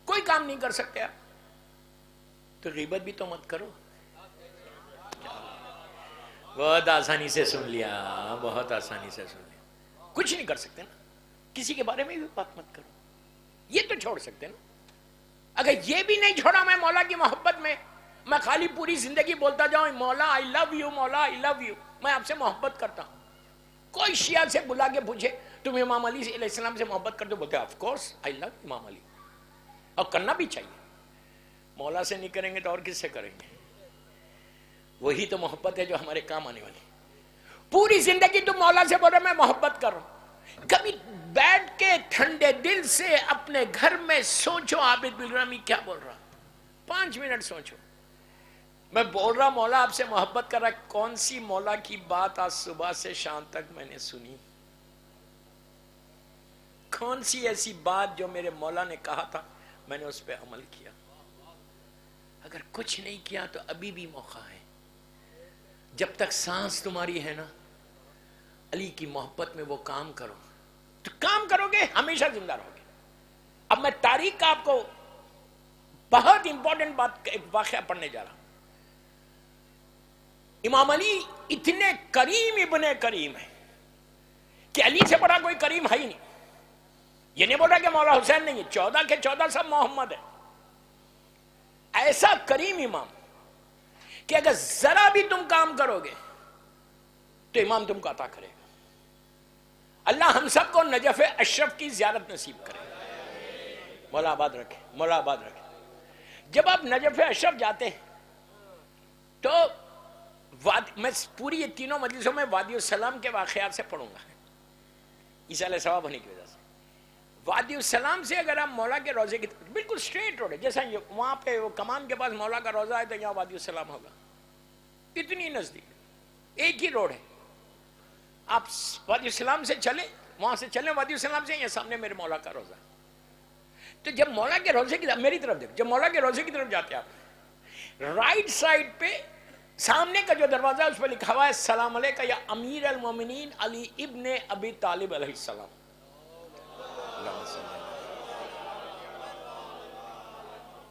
Speaker 5: کوئی کام نہیں کر سکتے آپ تو غیبت بھی تو مت کرو. بہت آسانی سے سن لیا، بہت آسانی سے سن لیا. کچھ نہیں کر سکتے نا، کسی کے بارے میں بھی بات مت کرو. یہ تو چھوڑ سکتے نا. اگر یہ بھی نہیں چھوڑا میں مولا کی محبت میں خالی پوری زندگی بولتا جاؤں مولا آئی لو یو، مولا آئی لو یو، میں آپ سے محبت کرتا ہوں. کوئی شیعہ سے بلا کے پوچھے تم امام علی علیہ السلام سے محبت کرتے، بولتے آف کورس آئی لو امام علی. اور کرنا بھی چاہیے. مولا سے نہیں کریں گے تو اور کس سے کریں گے؟ وہی تو محبت ہے جو ہمارے کام آنے والی. پوری زندگی تم مولا سے بول رہے میں محبت کر رہا ہوں. کبھی بیٹھ کے ٹھنڈے دل سے اپنے گھر میں سوچو عابد بالرحمی کیا بول رہا. 5 منٹ سوچو. میں بول رہا مولا آپ سے محبت کر رہا. کون سی مولا کی بات آج صبح سے شام تک میں نے سنی؟ کون سی ایسی بات جو میرے مولا نے کہا تھا میں نے اس پہ عمل کیا؟ اگر کچھ نہیں کیا تو ابھی بھی موقع ہے. جب تک سانس تمہاری ہے نا علی کی محبت میں وہ کام کرو. تو کام کرو گے ہمیشہ زندہ رہو گے. اب میں تاریخ کا آپ کو بہت امپورٹنٹ بات ایک واقعہ پڑھنے جا رہا ہوں. امام علی اتنے کریم ابن کریم ہے کہ علی سے بڑا کوئی کریم ہے ہی نہیں. یہ نہیں بول رہا کہ مولا حسین نہیں ہے. 14 کے 14 سب محمد ہے. ایسا کریم امام کہ اگر ذرا بھی تم کام کرو گے تو امام تم کو عطا کرے گا. اللہ ہم سب کو نجف اشرف کی زیارت نصیب کرے. مولا آباد رکھے. مولا آباد رکھے. جب آپ نجف اشرف جاتے ہیں تو میں پوری یہ تینوں مجلسوں میں وادی السلام کے واقعات سے پڑھوں گا عیسیٰ علیہ السلام ہونے کی وجہ سے. وادی السلام سے اگر آپ مولا کے روزے کی بالکل اسٹریٹ روڈ ہے, جیسا وہاں پہ وہ کمان کے پاس مولا کا روزہ ہے تو یہاں وادی السلام ہوگا. اتنی نزدیک ایک ہی روڈ ہے. آپ وادی السلام سے چلیں, وہاں سے چلیں وادی السلام سے, یہ سامنے میرے مولا کا روزہ. تو جب مولا کے روزے کی میری طرف دیکھ, جب مولا کے روزے کی طرف جاتے آپ رائٹ سائڈ پہ سامنے کا جو دروازہ ہے اس پہ لکھا ہوا ہے السلام علیکہ یا امیر المومنین علی ابن ابی طالب علیہ السلام.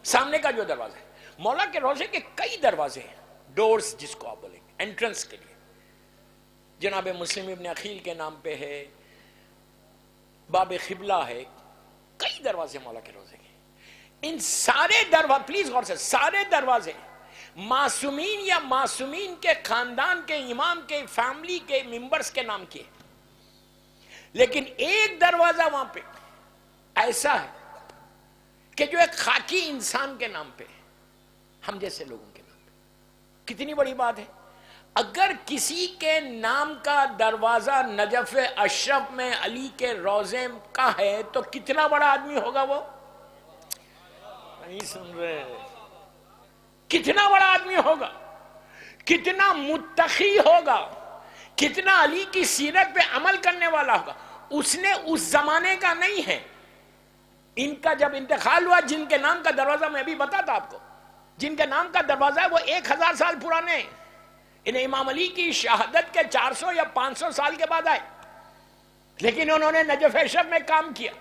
Speaker 5: سامنے کا جو دروازہ ہے, مولا کے روزے کے کئی دروازے ہیں, ڈورز جس کو آپ بولیں گے, انٹرنس کے لیے. جناب مسلم ابن عقیل کے نام پہ ہے, باب قبلہ ہے, کئی دروازے مولا کے روزے کے. ان سارے دروازے پلیز غور سے, سارے دروازے معصومین یا معصومین کے خاندان کے امام کے فیملی کے ممبرز کے نام کیے. لیکن ایک دروازہ وہاں پہ ایسا ہے کہ جو ایک خاکی انسان کے نام پہ, ہم جیسے لوگوں کے نام پہ. کتنی بڑی بات ہے. اگر کسی کے نام کا دروازہ نجف اشرف میں علی کے روزے کا ہے تو کتنا بڑا آدمی ہوگا وہ؟ نہیں سن رہے. کتنا بڑا آدمی ہوگا, کتنا متقی ہوگا, کتنا علی کی سیرت پہ عمل کرنے والا ہوگا. اس نے اس زمانے کا نہیں ہے. ان کا جب انتقال ہوا, جن کے نام کا دروازہ میں ابھی بتاتا آپ کو, جن کے نام کا دروازہ ہے وہ 1000 سال پرانے ہیں. انہیں امام علی کی شہادت کے 400 یا 500 سال کے بعد آئے, لیکن انہوں نے نجف اشرف میں کام کیا.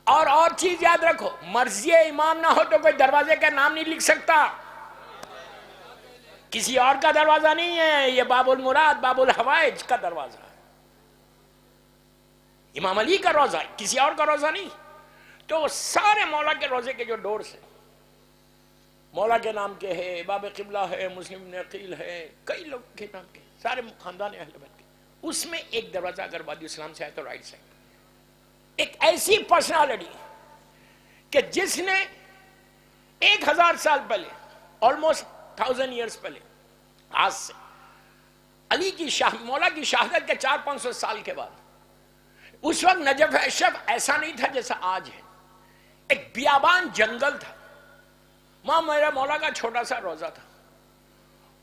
Speaker 5: اور چیز یاد رکھو, مرضی امام نہ ہو تو کوئی دروازے کا نام نہیں لکھ سکتا. کسی اور کا دروازہ نہیں ہے, یہ باب المراد باب الحوائج کا دروازہ ہے. امام علی کا روزہ ہے, کسی اور کا روزہ نہیں. تو سارے مولا کے روزے کے جو ڈورز ہیں مولا کے نام کے ہے, باب قبلہ ہے, مسلم بن عقیل ہے, کئی لوگ کے نام کے, سارے خاندان اہل بیت کے. اس میں ایک دروازہ اگر وادی السلام سے آئے تو رائٹ سائڈ ایک ایسی پرسنالٹی کہ جس نے 1000 سال پہلے, آلموسٹ 1000 ایئرز پہلے, آج سے علی کی مولا کی شہادت کے 400-500 سال کے بعد, اس وقت نجف اشرف ایسا نہیں تھا جیسا آج ہے. ایک بیابان جنگل تھا, وہاں میرا مولا کا چھوٹا سا روزہ تھا.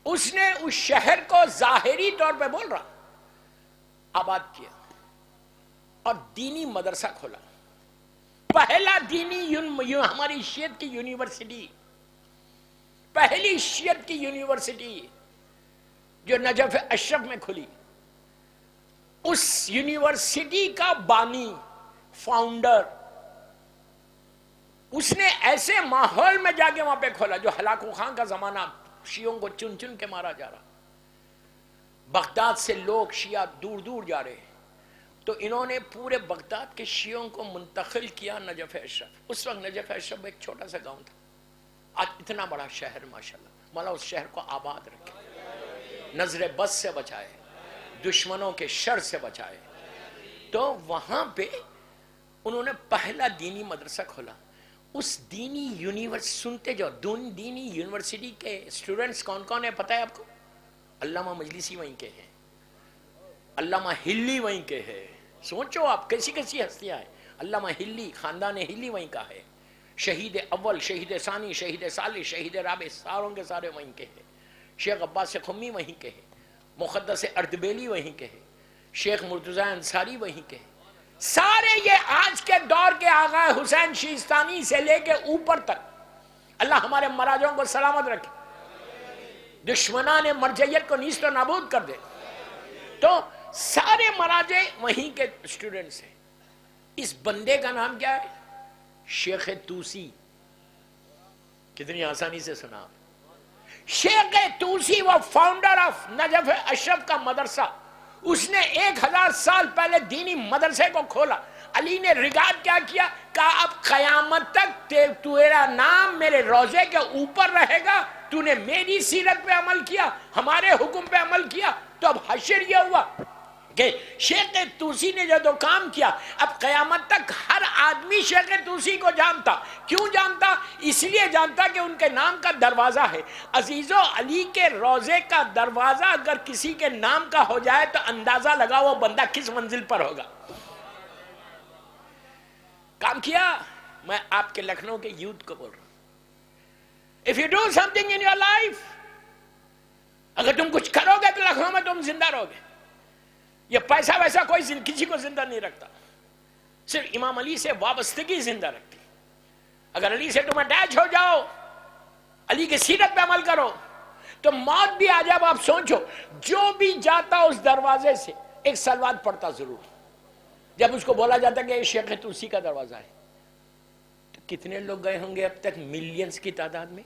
Speaker 5: اس نے اس شہر کو ظاہری طور پہ بول رہا آباد کیا اور دینی مدرسہ کھولا. پہلا دینی ہماری شیعت کی یونیورسٹی, پہلی شیعت کی یونیورسٹی جو نجف اشرف میں کھلی. اس یونیورسٹی کا بانی, فاؤنڈر, اس نے ایسے ماحول میں جا کے وہاں پہ کھولا جو ہلاکو خان کا زمانہ, شیعوں کو چن چن کے مارا جا رہا. بغداد سے لوگ شیعہ دور دور جا رہے ہیں, تو انہوں نے پورے بغداد کے شیعوں کو منتقل کیا نجف اشرف. اس وقت نجف اشرف ایک چھوٹا سا گاؤں تھا, آج اتنا بڑا شہر ماشاءاللہ. مولا اس شہر کو آباد رکھے, نظر بد سے بچائے, دشمنوں کے شر سے بچائے. تو وہاں پہ انہوں نے پہلا دینی مدرسہ کھولا. اس دینی یونیورسٹی سنتے جو دینی یونیورسٹی کے اسٹوڈنٹس کون کون ہیں پتہ ہے آپ کو؟ علامہ مجلسی وہیں کے ہیں، علامہ ہلی وہیں کے ہیں. سوچو آپ کیسی کیسی ہستیاں ہیں. علامہ ہلی، خاندان ہلی وہیں کا ہے. شہید اول، شہید ثانی، شہید ثالث، شہید رابع ساروں کے سارے وہیں کے ہیں. شیخ عباس قمی وہیں کے ہیں، مقدس اردبیلی وہیں کے ہیں، شیخ مرتضی انصاری وہیں کے ہیں. سارے یہ آج کے دور کے آقا حسین شیستانی سے لے کے اوپر تک. اللہ ہمارے مراجعوں کو سلامت رکھے، دشمنان مرجعیت کو نیست و نابود کر دے. تو سارے مراجع وہیں کے اسٹوڈنٹس ہیں. اس بندے کا نام کیا ہے؟ شیخ توسی. کتنی آسانی سے سنا آپ. شیخ توسی وہ فاؤنڈر آف نجف اشرف کا مدرسہ. اس نے 1000 سال پہلے دینی مدرسے کو کھولا. علی نے ریگارڈ کیا کیا؟ کہا اب قیامت تک تیرا نام میرے روزے کے اوپر رہے گا. تو نے میری سیرت پہ عمل کیا، ہمارے حکم پہ عمل کیا. تو اب حشر یہ ہوا کہ شیخ توسی نے جو کام کیا، اب قیامت تک ہر آدمی شیخ توسی کو جانتا. کیوں جانتا؟ اس لیے جانتا کہ ان کے نام کا دروازہ ہے. عزیزو، علی کے روزے کا دروازہ اگر کسی کے نام کا ہو جائے تو اندازہ لگا وہ بندہ کس منزل پر ہوگا. کام کیا. میں آپ کے لکھنؤ کے یوتھ کو بول رہا ہوں، if you do something in your life، اگر تم کچھ کرو گے تو لکھنؤ میں تم زندہ رہو گے. یہ پیسہ ویسا کوئی کسی کو زندہ نہیں رکھتا، صرف امام علی سے وابستگی زندہ رکھتی. اگر علی سے تم اٹیچ ہو جاؤ، علی کی سیرت پہ عمل کرو، تو موت بھی آ جائے. آپ سوچو، جو بھی جاتا اس دروازے سے ایک سلوات پڑھتا ضرور. جب اس کو بولا جاتا کہ یہ شیخ توسی کا دروازہ ہے، تو کتنے لوگ گئے ہوں گے اب تک؟ ملینز کی تعداد میں.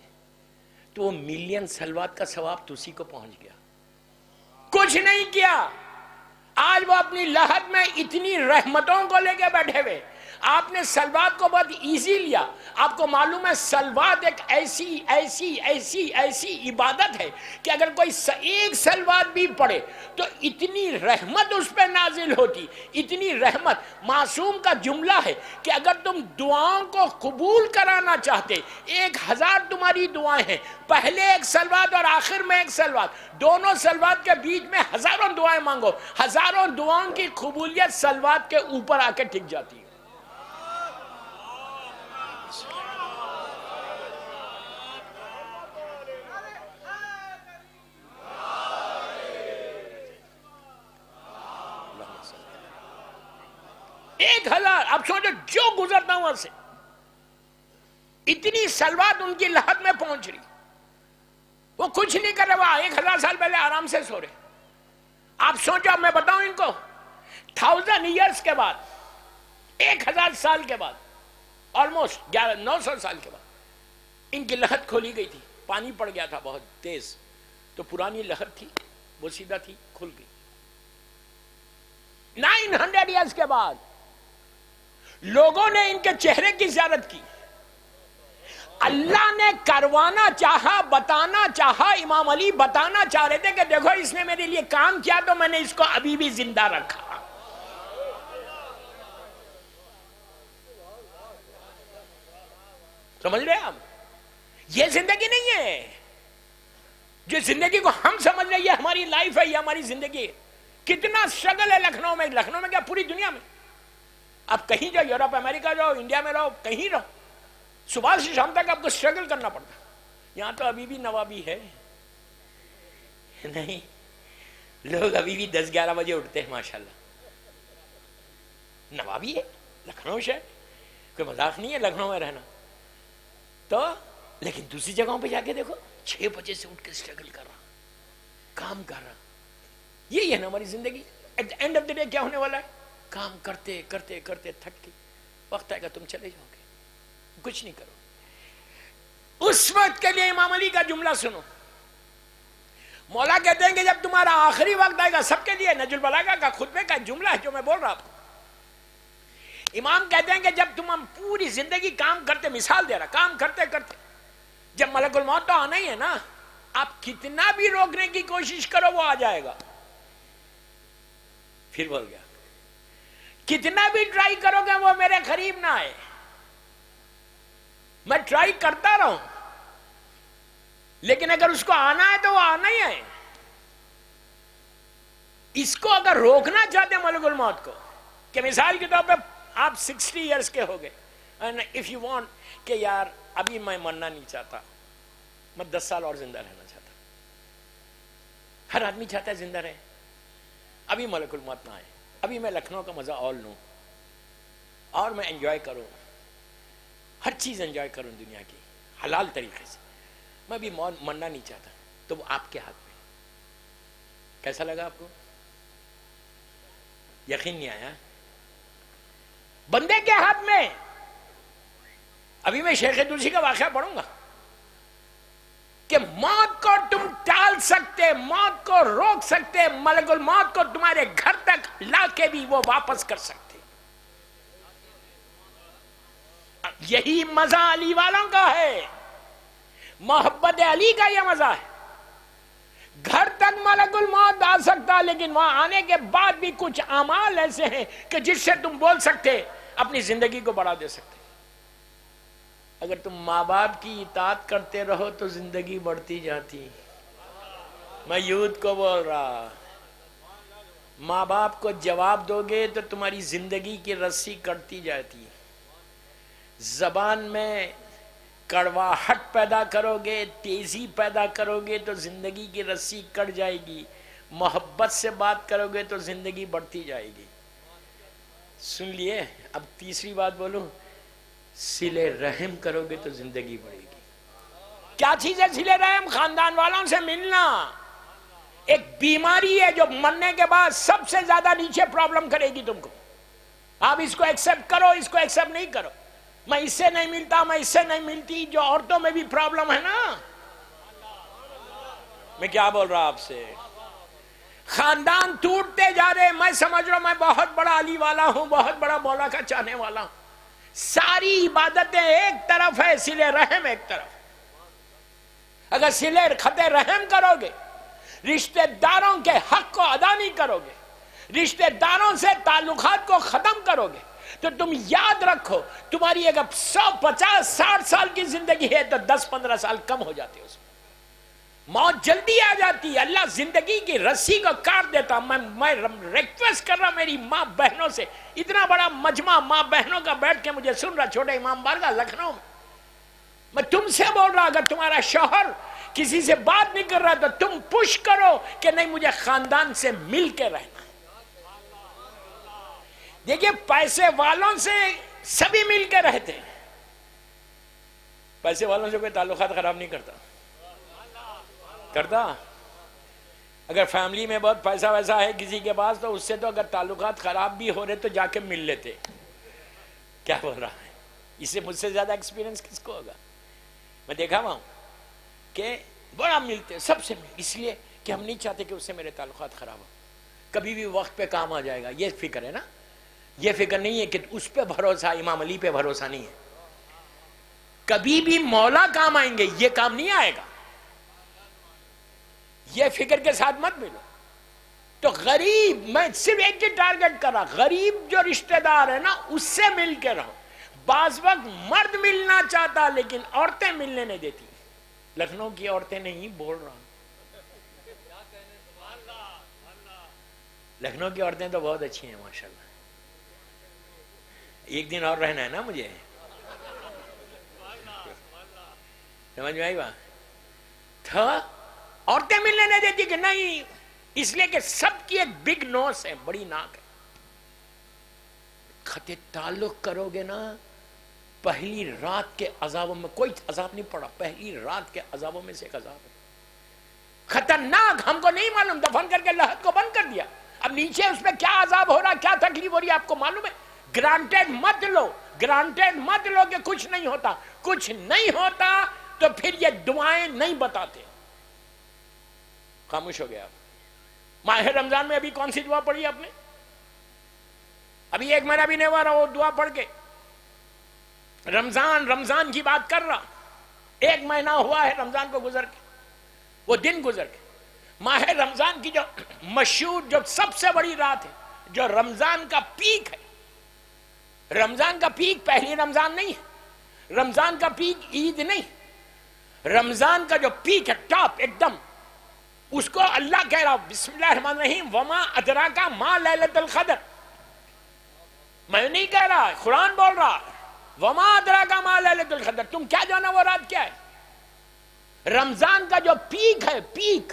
Speaker 5: تو وہ ملین سلوات کا ثواب توسی کو پہنچ گیا. کچھ نہیں کیا. آج وہ اپنی لحد میں اتنی رحمتوں کو لے کے بیٹھے ہوئے. آپ نے سلوات کو بہت ایزی لیا. آپ کو معلوم ہے سلوات ایک ایسی ایسی ایسی ایسی عبادت ہے کہ اگر کوئی ایک سلوات بھی پڑھے تو اتنی رحمت اس پہ نازل ہوتی. اتنی رحمت. معصوم کا جملہ ہے کہ اگر تم دعاؤں کو قبول کرانا چاہتے، 1000 تمہاری دعائیں ہیں، پہلے ایک سلوات اور آخر میں ایک سلوات، دونوں سلوات کے بیچ میں ہزاروں دعائیں مانگو، ہزاروں دعاؤں کی قبولیت سلوات کے اوپر آ کے ٹک جاتی ہے. اب سوچو جو گزرتا ہوں وہاں سے اتنی سلوات ان کی لحد میں پہنچ رہی. وہ کچھ نہیں کر رہے، وہ 1000 سال پہلے آرام سے سو رہے. آپ سوچو، میں بتاؤں ان کو 1000 ایئرز کے بعد، 1000 سال کے بعد، آلموسٹ 900 سال کے بعد ان کی لحد کھولی گئی تھی. پانی پڑ گیا تھا بہت تیز، تو پرانی لحد تھی وہ سیدھا تھی، کھل گئی. 900 ایئرز کے بعد لوگوں نے ان کے چہرے کی زیارت کی. اللہ نے کروانا چاہا، بتانا چاہا. امام علی بتانا چاہ رہے تھے کہ دیکھو اس نے میرے لیے کام کیا تو میں نے اس کو ابھی بھی زندہ رکھا. سمجھ رہے آپ؟ یہ زندگی نہیں ہے جو زندگی کو ہم سمجھ رہے. یہ ہماری لائف ہے، یہ ہماری زندگی ہے. کتنا اسٹرگل ہے لکھنؤ میں. لکھنؤ میں کیا پوری دنیا میں. آپ کہیں جاؤ، یورپ امریکہ جاؤ، انڈیا میں رہو، کہیں رہو، صبح سے شام تک آپ کو اسٹرگل کرنا پڑتا. یہاں تو ابھی بھی نوابی ہے نہیں. لوگ ابھی بھی 10-11 بجے اٹھتے ہیں ماشاءاللہ. نوابی ہے لکھنؤ شہر، کوئی مذاق نہیں ہے لکھنؤ میں رہنا. تو لیکن دوسری جگہوں پہ جا کے دیکھو 6 بجے سے اٹھ کے اسٹرگل کر رہا، کام کر رہا. یہی ہے نا ہماری زندگی. At the end of the day کیا ہونے والا ہے؟ کام کرتے کرتے کرتے تھک کے وقت آئے گا تم چلے جاؤ گے، کچھ نہیں کرو. اس وقت کے لیے امام علی کا جملہ سنو. مولا کہتے ہیں کہ جب تمہارا آخری وقت آئے گا، سب کے لیے نہج البلاغہ کا خطبے کا جملہ ہے جو میں بول رہا ہوں. امام کہتے ہیں کہ جب تم پوری زندگی کام کرتے، مثال دے رہا، کام کرتے کرتے جب ملک الموت تو آنا ہی ہے نا، آپ کتنا بھی روکنے کی کوشش کرو وہ آ جائے گا. پھر بول گیا کتنا بھی ٹرائی کرو گے وہ میرے قریب نہ آئے. میں ٹرائی کرتا رہوں، لیکن اگر اس کو آنا ہے تو وہ آنا ہی ہے. اس کو اگر روکنا چاہتے ہیں ملک الموت کو، کہ مثال کے طور پہ آپ 60 ایئرس کے ہو گئے، اینڈ اف یو وانٹ کہ یار ابھی میں مرنا نہیں چاہتا، میں 10 سال اور زندہ رہنا چاہتا. ہر آدمی چاہتا ہے زندہ رہے، ابھی ملک الموت نہ آئے، ابھی میں لکھنؤ کا مزہ اور لوں اور میں انجوائے کروں، ہر چیز انجوائے کروں دنیا کی حلال طریقے سے، میں بھی مرنا نہیں چاہتا. تو وہ آپ کے ہاتھ میں. کیسا لگا آپ کو؟ یقین نہیں آیا؟ بندے کے ہاتھ میں. ابھی میں شیخ تلسی کا واقعہ پڑھوں گا کہ موت کو تم ٹال سکتے، موت کو روک سکتے، ملک الموت کو تمہارے گھر تک لا کے بھی وہ واپس کر سکتے. یہی مزہ علی والوں کا ہے، محبت علی کا یہ مزہ ہے. گھر تک ملک الموت آ سکتا، لیکن وہاں آنے کے بعد بھی کچھ اعمال ایسے ہیں کہ جس سے تم بول سکتے، اپنی زندگی کو بڑھا دے سکتے. اگر تم ماں باپ کی اطاعت کرتے رہو تو زندگی بڑھتی جاتی. میں یوتھ کو بول رہا، ماں باپ کو جواب دو گے تو تمہاری زندگی کی رسی کٹتی جاتی. زبان میں کڑواہٹ پیدا کرو گے، تیزی پیدا کرو گے تو زندگی کی رسی کٹ جائے گی. محبت سے بات کرو گے تو زندگی بڑھتی جائے گی. سن لیے؟ اب تیسری بات بولوں، صلہ رحم کرو گے تو زندگی بڑھے گی. کیا چیز ہے صلہ رحم؟ خاندان والوں سے ملنا. ایک بیماری ہے جو مرنے کے بعد سب سے زیادہ نیچے پرابلم کرے گی تم کو. آپ اس کو ایکسپٹ کرو، اس کو ایکسپٹ نہیں کرو. میں اس سے نہیں ملتا، میں اس سے نہیں ملتی، جو عورتوں میں بھی پرابلم ہے نا. میں کیا بول رہا آپ سے؟ خاندان ٹوٹتے جا رہے. میں سمجھ رہا ہوں میں بہت بڑا علی والا ہوں، بہت بڑا مولا کا چاہنے والا ہوں. ساری عبادتیں ایک طرف ہے، صلہ رحم ایک طرف. اگر صلہ خط رحم کرو گے، رشتہ داروں کے حق کو ادا نہیں کرو گے، رشتہ داروں سے تعلقات کو ختم کرو گے، تو تم یاد رکھو تمہاری اگر 150 60 سال کی زندگی ہے تو 10-15 سال کم ہو جاتے. اس میں موت جلدی آ جاتی. اللہ زندگی کی رسی کو کاٹ دیتا. میں ریکویسٹ کر رہا میری ماں بہنوں سے، اتنا بڑا مجمع ماں بہنوں کا بیٹھ کے مجھے سن رہا، چھوٹے امام بارگاہ لکھنؤ میں تم سے بول رہا، اگر تمہارا شوہر کسی سے بات نہیں کر رہا تو تم پش کرو کہ نہیں، مجھے خاندان سے مل کے رہنا. دیکھیے پیسے والوں سے سبھی مل کے رہتے ہیں، پیسے والوں سے کوئی تعلقات خراب نہیں کرتا. اگر فیملی میں بہت پیسہ ویسا ہے کسی کے پاس تو اس سے تو اگر تعلقات خراب بھی ہو رہے تو جا کے مل لیتے. کیا بول رہا ہے؟ اس سے مجھ سے زیادہ ایکسپیرینس کس کو ہوگا؟ میں دیکھا ہوا ہوں کہ بڑا ملتے سب سے، اس لیے کہ ہم نہیں چاہتے کہ اس سے میرے تعلقات خراب ہو. کبھی بھی وقت پہ کام آ جائے گا، یہ فکر ہے نا. یہ فکر نہیں ہے کہ اس پہ بھروسہ، امام علی پہ بھروسہ نہیں ہے. کبھی بھی مولا کام آئیں گے، یہ کام نہیں آئے گا. یہ فکر کے ساتھ مت ملو. تو غریب، میں صرف ایک ہی ٹارگٹ کر رہا، غریب جو رشتہ دار ہے نا اس سے مل کے رہو. بعض وقت مرد ملنا چاہتا لیکن عورتیں ملنے نہیں دیتی. لکھنؤ کی عورتیں نہیں بول رہا ہوں، لکھنؤ کی عورتیں تو بہت اچھی ہیں ماشاءاللہ. ایک دن اور رہنا ہے نا مجھے، سمجھ میں آئی بات؟ تھا عورتیں ملنے نہیں دیتی کہ نہیں، اس لیے کہ سب کی ایک بگ نوز ہے، بڑی ناک ہے. خط تعلق کرو گے نا، پہلی رات کے عذابوں میں کوئی عذاب نہیں پڑا، پہلی رات کے عذابوں میں سے ایک عذاب ہے خطرناک. ہم کو نہیں معلوم، دفن کر کے لحد کو بند کر دیا. اب نیچے اس میں کیا عذاب ہو رہا، کیا تکلیف ہو رہی ہے آپ کو معلوم ہے. گرانٹیڈ مت لو، گرانٹیڈ مت لو کہ کچھ نہیں ہوتا. کچھ نہیں ہوتا تو پھر یہ دعائیں نہیں بتاتے. خاموش ہو گیا آپ. ماہ رمضان میں ابھی کون سی دعا پڑھی آپ نے؟ ابھی ایک مہینہ بھی نہیں ہوا رہا وہ دعا پڑھ کے. رمضان کی بات کر رہا، ایک مہینہ ہوا ہے رمضان کو گزر کے، وہ دن گزر کے. ماہ رمضان کی جو مشہور، جو سب سے بڑی رات ہے، جو رمضان کا پیک ہے. رمضان کا پیک پہلی رمضان نہیں ہے، رمضان کا پیک عید نہیں، رمضان کا جو پیک ہے ٹاپ ایک دم، اس کو اللہ کہہ رہا بسم اللہ الرحمن الرحیم وما ادراک ما لیلۃ القدر. میں نہیں کہہ رہا، قرآن بول رہا وما ادراک ما لیلۃ القدر. تم کیا جانا وہ رات کیا ہے؟ رمضان کا جو پیک ہے، پیک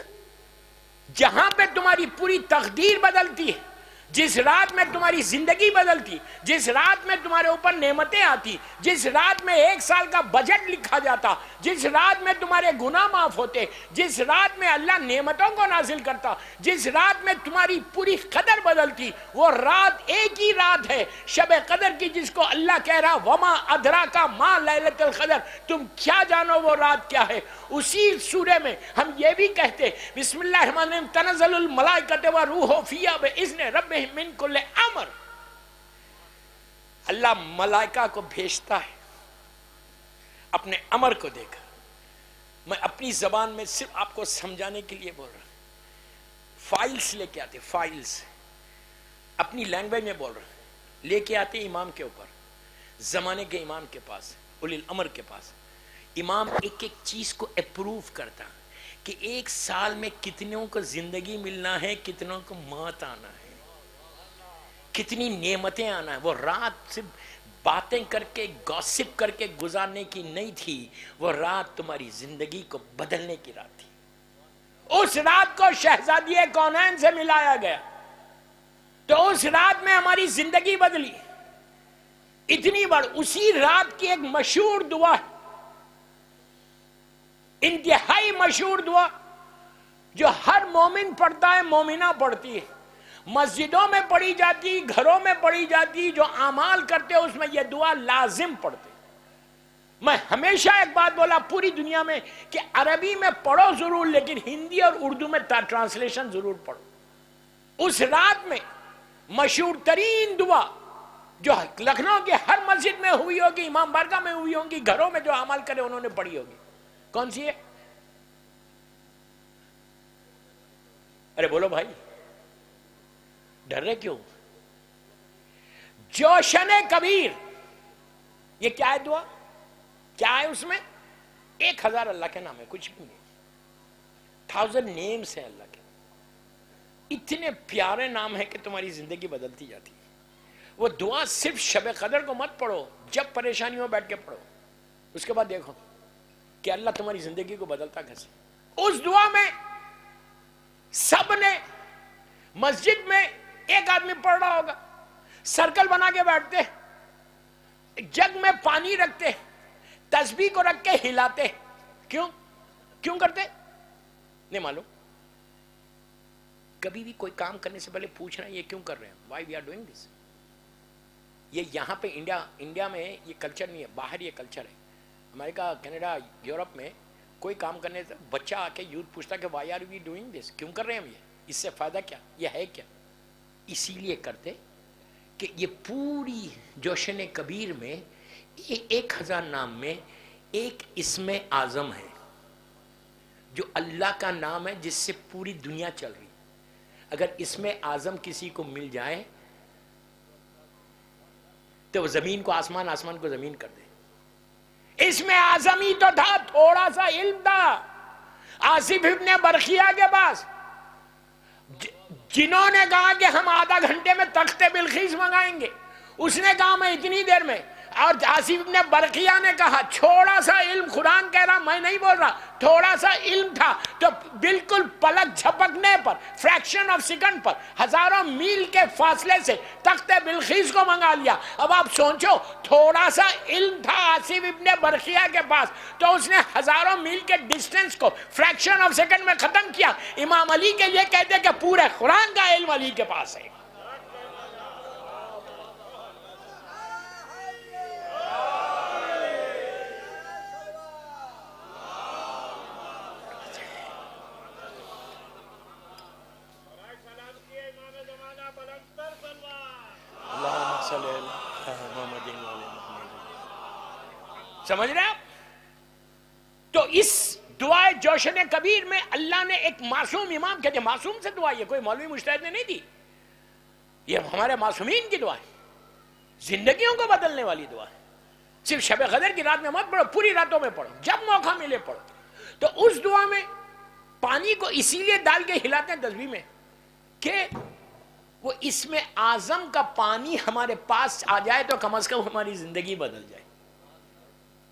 Speaker 5: جہاں پہ تمہاری پوری تقدیر بدلتی ہے، جس رات میں تمہاری زندگی بدلتی، جس رات میں تمہارے اوپر نعمتیں آتی، جس رات میں 1 سال کا بجٹ لکھا جاتا، جس رات میں تمہارے گناہ معاف ہوتے، جس رات میں اللہ نعمتوں کو نازل کرتا، جس رات میں تمہاری پوری قدر بدلتی، وہ رات ایک ہی رات ہے شب قدر کی، جس کو اللہ کہہ رہا وما ادراک ما لیلۃ القدر. تم کیا جانو وہ رات کیا ہے؟ اسی سورے میں ہم یہ بھی کہتے بسم اللہ الرحمن الرحیم تنزل الملائکۃ والروح فیہا باذن ربہم من کل امر. اللہ ملائکہ کو بھیجتا ہے اپنے امر کو دے کر. میں اپنی زبان میں صرف آپ کو سمجھانے کے لیے بول رہا ہوں. فائلز لے کے آتے، فائلز اپنی لینگویج میں بول رہا ہوں، لے کے آتے امام کے اوپر، زمانے کے امام کے پاس، اولی الامر کے پاس. امام ایک ایک چیز کو اپروو کرتا کہ 1 سال میں کتنوں کو زندگی ملنا ہے، کتنوں کو موت آنا ہے، کتنی نعمتیں آنا ہے. وہ رات صرف باتیں کر کے گوسپ کر کے گزارنے کی نہیں تھی، وہ رات تمہاری زندگی کو بدلنے کی رات تھی. اس رات کو شہزادی کونین سے ملایا گیا تو اس رات میں ہماری زندگی بدلی. اتنی بڑھ اسی رات کی ایک مشہور دعا ہے، انتہائی مشہور دعا جو ہر مومن پڑھتا ہے، مومنہ پڑھتی ہے، مسجدوں میں پڑھی جاتی، گھروں میں پڑھی جاتی. جو اعمال کرتے اس میں یہ دعا لازم پڑھتے. میں ہمیشہ ایک بات بولا پوری دنیا میں کہ عربی میں پڑھو ضرور، لیکن ہندی اور اردو میں ٹرانسلیشن ضرور پڑھو. اس رات میں مشہور ترین دعا جو لکھنؤ کے ہر مسجد میں ہوئی ہوگی، امام بارگاہ میں ہوئی ہوگی، گھروں میں جو عمل کرے انہوں نے پڑھی ہوگی، کون سی ہے؟ ارے بولو بھائی، ڈر رہے کیوں؟ جوشن کبیر. یہ کیا ہے دعا؟ کیا ہے اس میں؟ 1000 اللہ کے نام ہے، کچھ بھی نہیں. 1000 نیمز ہیں اللہ کے، اتنے پیارے نام ہیں کہ تمہاری زندگی بدلتی جاتی ہے. وہ دعا صرف شب قدر کو مت پڑھو، جب پریشانی ہو بیٹھ کے پڑھو. اس کے بعد دیکھو کہ اللہ تمہاری زندگی کو بدلتا کیسے. اس دعا میں سب نے مسجد میں ایک آدمی پڑھ رہا ہوگا، سرکل بنا کے بیٹھتے، جگ میں پانی رکھتے، تسبیح کو رکھ کے ہلاتے. کیوں کرتے نہیں معلوم. کبھی بھی کوئی کام کرنے سے پہلے پوچھ رہے ہیں یہ کیوں کر رہے ہیں، why we are doing this. یہ یہاں پہ انڈیا میں یہ کلچر نہیں ہے، باہر یہ کلچر ہے. امریکہ، کینیڈا، یورپ میں کوئی کام کرنے سے بچہ آ کے یوتھ پوچھتا کہ why are we doing this, کیوں کر رہے ہیں ہم یہ، اس سے فائدہ کیا، یہ ہے کیا. اسی لیے کرتے کہ یہ پوری جوشن کبیر میں 1000 نام میں ایک اسم اعظم ہے جو اللہ کا نام ہے جس سے پوری دنیا چل رہی. اگر اسم اعظم کسی کو مل جائے تو وہ زمین کو آسمان، آسمان کو زمین کر دے. اسم اعظم ہی تو تھا، تھوڑا سا علم تھا. آصف ابن برخیہ کے پاس جنہوں نے کہا کہ ہم آدھا گھنٹے میں تخت بلخیس منگائیں گے، اس نے کہا میں اتنی دیر میں. اور آصف ابن برقیہ نے کہا تھوڑا سا علم، قرآن کہہ رہا، میں نہیں بول رہا، تھوڑا سا علم تھا تو بالکل پلک جھپکنے پر، فریکشن آف سیکنڈ پر، ہزاروں میل کے فاصلے سے تخت بلخیس کو منگا لیا. اب آپ سوچو، تھوڑا سا علم تھا آصف ابن برقیہ کے پاس تو اس نے ہزاروں میل کے ڈسٹینس کو فریکشن آف سیکنڈ میں ختم کیا. امام علی کے لیے کہتے کہ پورے قرآن کا علم علی کے پاس ہے. سمجھ رہے آپ؟ تو اس دعائے جوشن کبیر میں اللہ نے ایک معصوم امام کہتے ہیں، معصوم سے دعا، یہ کوئی مولوی مجتہد نے نہیں دی، یہ ہمارے معصومین کی دعا ہے، زندگیوں کو بدلنے والی دعا ہے. صرف شب قدر کی رات میں مت پڑھو، پوری راتوں میں پڑھو، جب موقع ملے پڑھو. تو اس دعا میں پانی کو اسی لیے ڈال کے ہلاتے ہیں تسبیح میں کہ وہ اسم اعظم کا پانی ہمارے پاس آ جائے تو کم از کم ہماری زندگی بدل جائے.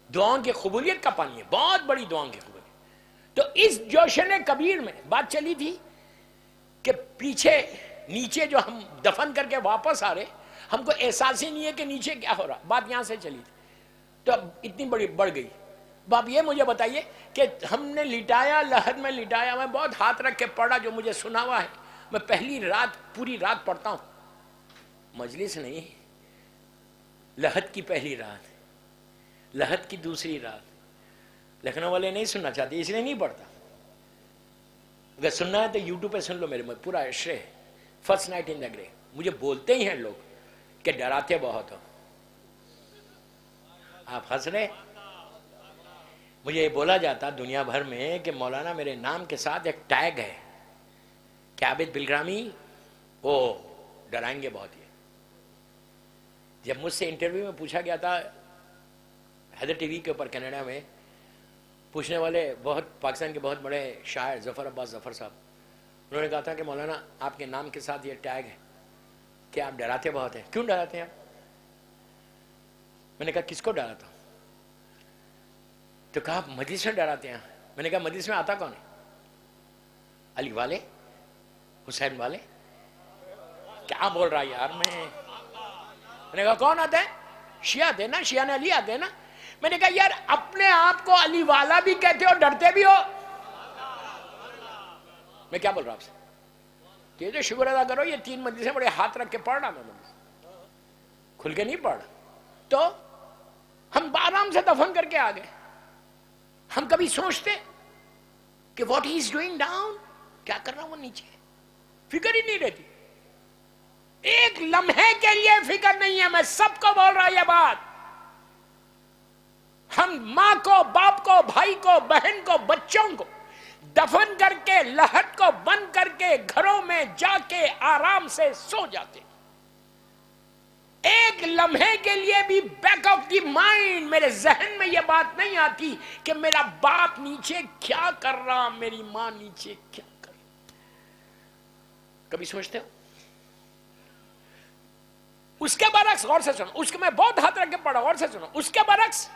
Speaker 5: دعاؤں کی قبولیت کا پانی ہے، بہت بڑی دعاؤں کی قبولیت. تو اس جوشن کبیر میں بات چلی تھی کہ پیچھے نیچے جو ہم دفن کر کے واپس آ رہے، ہم کو احساس ہی نہیں ہے کہ نیچے کیا ہو رہا. بات یہاں سے چلی تھی تو اب اتنی بڑی بڑھ گئی. باپ یہ مجھے بتائیے کہ ہم نے لٹایا، لحد میں لٹایا، میں بہت ہاتھ رکھ کے پڑھا جو مجھے سنا ہوا ہے. میں پہلی رات پوری رات پڑھتا ہوں، مجلس نہیں، لحد کی پہلی رات، لحد کی دوسری رات. لکھنؤ والے نہیں سننا چاہتے اس لیے نہیں پڑھتا. اگر سننا ہے تو یوٹیوب پہ سن لو، میرے میں پورا عشرے فرسٹ نائٹ ان دا گرے. مجھے بولتے ہی ہیں لوگ کہ ڈراتے بہت ہو. آپ ہنس رہے. مجھے یہ بولا جاتا دنیا بھر میں کہ مولانا میرے نام کے ساتھ ایک ٹیگ ہے کہ عابد بالگرامی، وہ ڈرائیں گے بہت. یہ جب مجھ سے انٹرویو میں پوچھا گیا تھا حیدر ٹی وی کے اوپر کینیڈا میں، پوچھنے والے بہت پاکستان کے بہت بڑے شاعر ظفر عباس ظفر صاحب، انہوں نے کہا تھا کہ مولانا آپ کے نام کے ساتھ یہ ٹیگ ہے کہ آپ ڈراتے بہت ہیں. کیوں ڈراتے ہیں آپ؟ میں نے کہا کس کو ڈراتا ہوں؟ تو کہا آپ مجلس میں ڈراتے ہیں. میں نے کہا مجلس میں آتا کون ہے؟ علی والے، حسین والے. کیا بول رہا یار. میں نے کہا کون آتا ہے؟ شیعہ آتے نا، شیعہ نے علی آتے ہیں نا. میں نے کہا یار اپنے آپ کو علی والا بھی کہتے ہو، ڈرتے بھی ہو. میں کیا بول رہا ہوں آپ سے؟ یہ تو شکر ادا کرو، یہ 3 مجلسیں بڑے ہاتھ رکھ کے پڑھ رہا. میں کھل کے نہیں پڑھ رہا. تو ہم آرام سے دفن کر کے آ گئے. ہم کبھی سوچتے کہ what he is doing down, کیا کر رہا وہ نیچے؟ فکر ہی نہیں رہتی. ایک لمحے کے لیے فکر نہیں ہے. میں سب کو بول رہا یہ بات. ہم ماں کو، باپ کو، بھائی کو، بہن کو، بچوں کو دفن کر کے، لحد کو بند کر کے گھروں میں جا کے آرام سے سو جاتے. ایک لمحے کے لیے بھی بیک آف دی مائنڈ میرے ذہن میں یہ بات نہیں آتی کہ میرا باپ نیچے کیا کر رہا، میری ماں نیچے کیا کر رہا. کبھی سوچتے ہو؟ اس کے برعکس غور سے سنو، اس کے میں بہت ہاتھ رکھ کے پڑھا، غور سے سنو. اس کے برعکس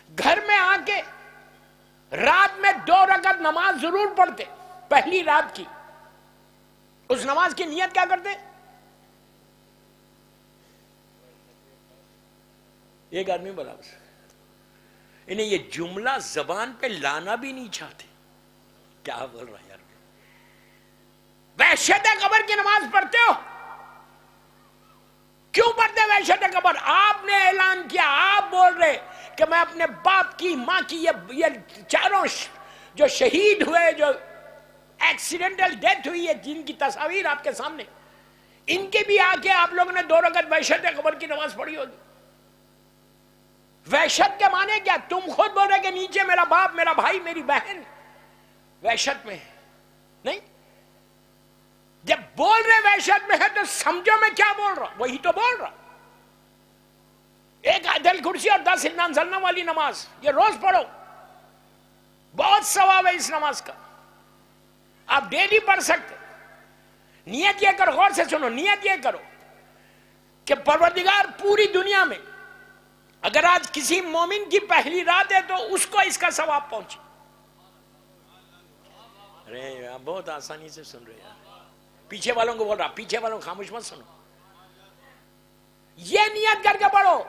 Speaker 5: گھر میں آ کے رات میں 2 رکعت نماز ضرور پڑھتے. پہلی رات کی اس نماز کی نیت کیا کرتے؟ ایک آدمی بولا انہیں یہ جملہ زبان پہ لانا بھی نہیں چاہتے. کیا بول رہا یار. وحشت قبر کی نماز پڑھتے ہو؟ کیوں پڑھتے وحشت قبر؟ آپ نے اعلان کیا، آپ بول رہے کہ میں اپنے باپ کی، ماں کی، یہ چاروں جو شہید ہوئے، جو ایکسیڈنٹل ڈیتھ ہوئی ہے، جن کی تصاویر آپ کے سامنے، ان کے بھی آ کے آپ لوگوں نے 2 رکعت وحشت قبر کی نماز پڑھی ہوگی. وحشت کے معنی کیا؟ تم خود بول رہے کہ نیچے میرا باپ، میرا بھائی، میری بہن وحشت میں ہے. نہیں، جب بول رہے وحشت میں ہے تو سمجھو میں کیا بول رہا. وہی تو بول رہا. ایک آیت الکرسی اور 10 انا انزلنا والی نماز یہ روز پڑھو، بہت ثواب ہے اس نماز کا. آپ ڈیلی پڑھ سکتے. نیت یہ کرو، غور سے سنو، نیت یہ کرو کہ پروردگار پوری دنیا میں اگر آج کسی مومن کی پہلی رات ہے تو اس کو اس کا ثواب پہنچے. ارے آپ بہت آسانی سے سن رہے ہیں. پیچھے والوں کو بول رہا، پیچھے والوں کو خاموش مت سنو. یہ نیت کر کے پڑھو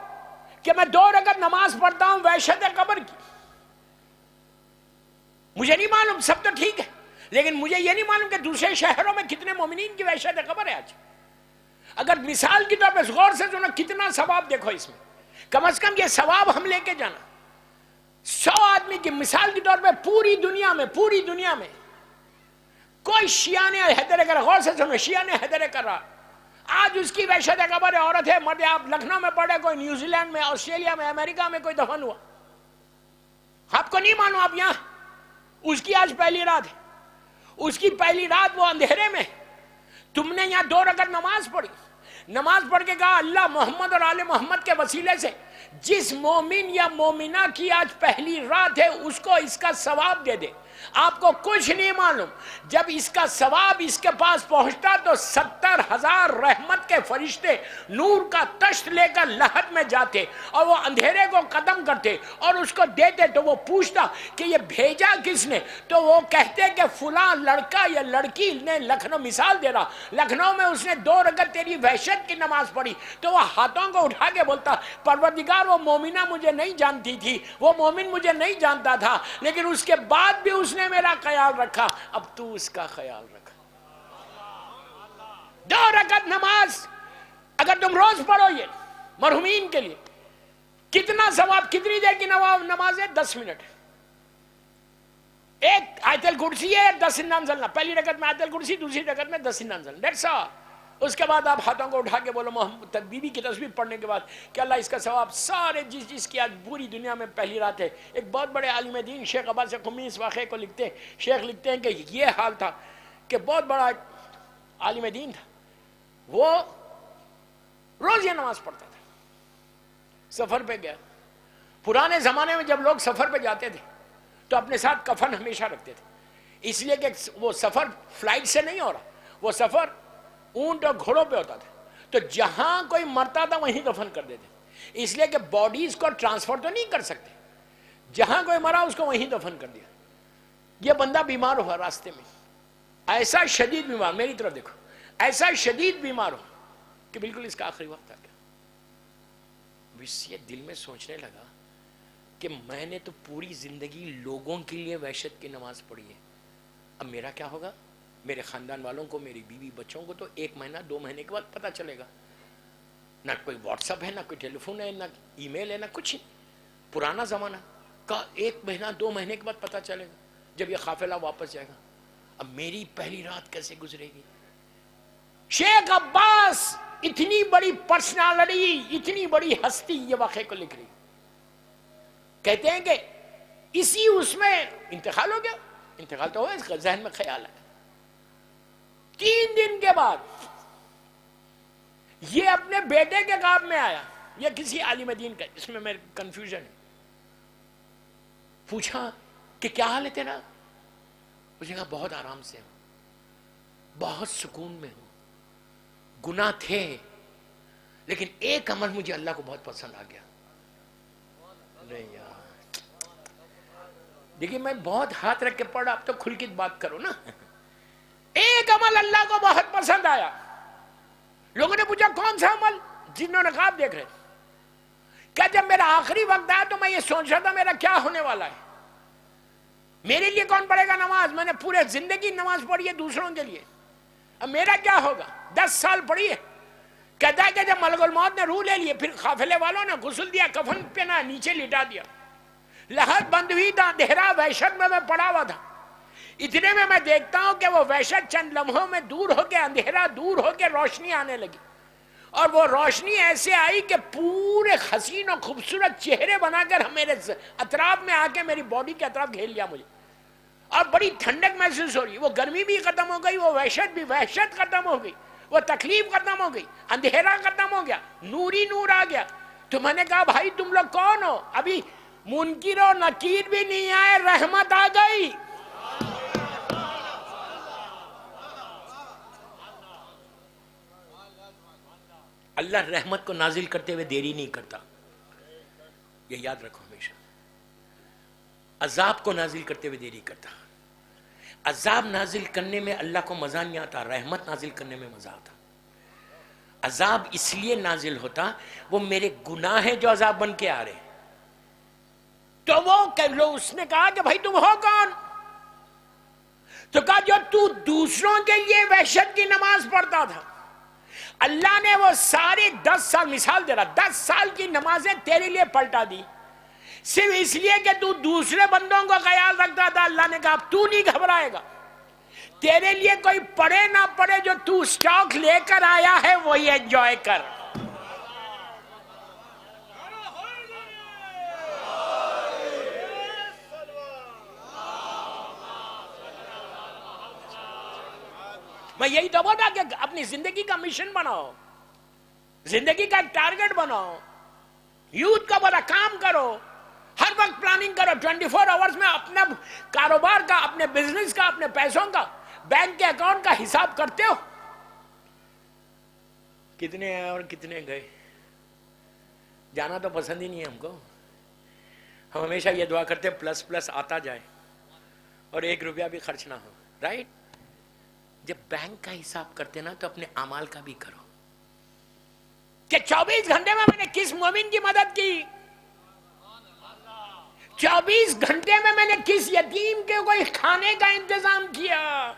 Speaker 5: کہ میں 2 رکعت نماز پڑھتا ہوں وحشت قبر کی. مجھے نہیں معلوم، سب تو ٹھیک ہے، لیکن مجھے یہ نہیں معلوم کہ دوسرے شہروں میں کتنے مومنین کی وحشت قبر ہے آج. اگر مثال کی طور پہ غور سے سنو، کتنا ثواب دیکھو اس میں. کم از کم یہ ثواب ہم لے کے جانا. 100 آدمی کی مثال کے طور پہ پوری دنیا میں کوئی شیعہ نے حیدر کر، غور سے سنو، شیعہ نے حیدر کر رہا، آج اس کی وحشت قبر ہے، عورت ہے، مرد ہے. آپ لکھنؤ میں پڑھے، کوئی نیوزی لینڈ میں، آسٹریلیا میں، امریکہ میں کوئی دفن ہوا، آپ کو نہیں مانو. آپ یہاں اس کی آج پہلی رات ہے، اس کی پہلی رات وہ اندھیرے میں، تم نے یہاں 2 رکعت نماز پڑھی، نماز پڑھ کے کہا اللہ محمد اور آل محمد کے وسیلے سے جس مومن یا مومنہ کی آج پہلی رات ہے اس کو اس کا ثواب دے دے. آپ کو کچھ نہیں معلوم، جب اس کا ثواب اس کے پاس پہنچتا تو 70,000 رحمت کے فرشتے نور کا تشت لے کر لہد میں جاتے اور وہ اندھیرے کو ختم کرتے اور اس کو دیتے. تو وہ پوچھتا کہ یہ بھیجا کس نے؟ تو وہ کہتے کہ فلاں لڑکا یا لڑکی نے لکھنؤ، مثال دے رہا، لکھنؤ میں اس نے 2 رکعت تیری وحشت کی نماز پڑھی. تو وہ ہاتھوں کو اٹھا کے بولتا پروردگار وہ مومنہ مجھے نہیں جانتی تھی، وہ مومن مجھے نہیں جانتا تھا، لیکن اس کے بعد بھی اس نے میرا خیال رکھا، اب تو اس کا خیال رکھا. 2 رکعت نماز اگر تم روز پڑھو یہ مرحومین کے لیے کتنا ثواب. کتنی دیر کی نماز ہے؟ 10 منٹ. ایک آیت الکرسی ہے، 10 انزلنا. پہلی رکعت میں آیت الکرسی، دوسری رکعت میں 10 انزلنا. That's all. اس کے بعد آپ ہاتھوں کو اٹھا کے بولو محمد بیوی کی تسبیح پڑھنے کے بعد کہ اللہ اس کا ثواب سارے جس کی آج پوری دنیا میں پہلی رات ہے. ایک بہت بڑے عالم دین شیخ عباس قمی اس واقعے کو لکھتے ہیں. شیخ لکھتے ہیں کہ یہ حال تھا کہ بہت بڑا عالم دین تھا، وہ روز یہ نماز پڑھتا تھا. سفر پہ گیا. پرانے زمانے میں جب لوگ سفر پہ جاتے تھے تو اپنے ساتھ کفن ہمیشہ رکھتے تھے، اس لیے کہ وہ سفر فلائٹ سے نہیں ہو رہا، وہ سفر اونٹ اور گھوڑوں پہ ہوتا تھا. تو جہاں کوئی مرتا تھا وہیں دفن کر دیتے، اس لیے کہ باڈیز کو ٹرانسفر تو نہیں کر سکتے. جہاں کوئی مرا اس کو وہیں دفن کر دیا. یہ بندہ بیمار ہوا راستے میں، ایسا شدید بیمار، میری طرف دیکھو، ایسا شدید بیمار ہو کہ بالکل اس کا آخری وقت آ گیا. یہ دل میں سوچنے لگا کہ میں نے تو پوری زندگی لوگوں کے لیے وحشت کی نماز پڑھی ہے، اب میرا کیا ہوگا؟ میرے خاندان والوں کو، میری بیوی بچوں کو تو 1 مہینہ 2 مہینے کے بعد پتہ چلے گا. نہ کوئی واٹس ایپ ہے، نہ کوئی ٹیلی فون ہے، نہ ای میل ہے، نہ کچھ. پرانا زمانہ کا 1 مہینہ 2 مہینے کے بعد پتہ چلے گا جب یہ قافلہ واپس جائے گا. اب میری پہلی رات کیسے گزرے گی؟ شیخ عباس اتنی بڑی پرسنالٹی، اتنی بڑی ہستی یہ واقعے کو لکھ رہی. کہتے ہیں کہ اسی اس میں انتقال ہو گیا. انتقال تو ہوا، اس کا ذہن میں خیال ہے. 3 دن کے بعد یہ اپنے بیٹے کے خواب میں آیا، یہ کسی عالم دین کا، اس میں میرے کنفیوژن ہے. پوچھا کہ کیا حال ہے تیرا؟ مجھے کہا بہت آرام سے ہوں، بہت سکون میں ہوں. گناہ تھے لیکن ایک عمل مجھے اللہ کو بہت پسند آ گیا. نہیں یار دیکھیے میں بہت ہاتھ رکھ کے پڑھا، اب تو کھل کے بات کرو نا. ایک عمل اللہ کو بہت پسند آیا. لوگوں نے پوچھا کون سا عمل؟ جنہوں نے خواب دیکھ رہے. کیا جب میرا آخری وقت آیا تو میں یہ سوچ رہا تھا میرا کیا ہونے والا ہے، میرے لیے کون پڑھے گا نماز؟ میں نے پورے زندگی نماز پڑھی ہے دوسروں کے لیے، اب میرا کیا ہوگا؟ 10 سال پڑھی ہے. کہتا ہے کہ جب ملک الموت نے روح لے لیے، پھر قافلے والوں نے غسل دیا، کفن پہنا، نیچے لٹا دیا، لہد بند ہوئی تھا، اندھیرا وحشت میں پڑا ہوا تھا. اتنے میں دیکھتا ہوں کہ وہ وحشت چند لمحوں میں دور ہو کے، اندھیرا دور ہو کے روشنی آنے لگی. اور وہ روشنی ایسے آئی کہ پورے حسین اور خوبصورت چہرے بنا کر میرے اطراف میں آ کے میری باڈی کے اطراف گھیر لیا مجھے. اور بڑی ٹھنڈک محسوس ہو رہی. وہ گرمی بھی ختم ہو گئی، وہ وحشت ختم ہو گئی، وہ تکلیف ختم ہو گئی، اندھیرا ختم ہو گیا، نور ہی نور آ گیا. تو میں نے کہا بھائی تم لوگ کون ہو؟ ابھی منکر و نکیر بھی نہیں آئے، رحمت آ گئی. اللہ رحمت کو نازل کرتے ہوئے دیری نہیں کرتا، یہ یاد رکھو ہمیشہ. عذاب کو نازل کرتے ہوئے دیری کرتا. عذاب نازل کرنے میں اللہ کو مزہ نہیں آتا، رحمت نازل کرنے میں مزہ آتا. عذاب اس لیے نازل ہوتا، وہ میرے گناہ ہیں جو عذاب بن کے آ رہے. تو وہ اس نے کہا کہ بھائی تم ہو کون؟ تو کہا جو تو دوسروں کے لیے وحشت کی نماز پڑھتا تھا، اللہ نے وہ سارے 10 سال، مثال دے رہا، 10 سال کی نمازیں تیرے لیے پلٹا دی، صرف اس لیے کہ تو دوسرے بندوں کو خیال رکھتا تھا. اللہ نے کہا اب تو نہیں گھبرائے گا، تیرے لیے کوئی پڑھے نہ پڑھے، جو تو سٹاک لے کر آیا ہے وہی انجوائے کر. میں یہی تو بولا کہ اپنی زندگی کا مشن بناؤ، زندگی کا ٹارگٹ بناؤ. یوتھ کا بڑا کام کرو، ہر وقت پلاننگ کرو، 24 آورز میں اپنا کاروبار کا، اپنے بزنس کا، اپنے پیسوں کا، بینک کے اکاؤنٹ کا حساب کرتے ہو، کتنے آئے اور کتنے گئے. جانا تو پسند ہی نہیں ہے ہم کو. ہم ہمیشہ یہ دعا کرتے ہیں پلس پلس آتا جائے اور 1 روپیہ بھی خرچ نہ ہو. رائٹ؟ جب بینک کا حساب کرتے نا تو اپنے اعمال کا بھی کرو کہ 24 گھنٹے میں میں نے کس مومن کی مدد کی، 24 گھنٹے میں میں نے کس یتیم کے کوئی کھانے کا انتظام کیا.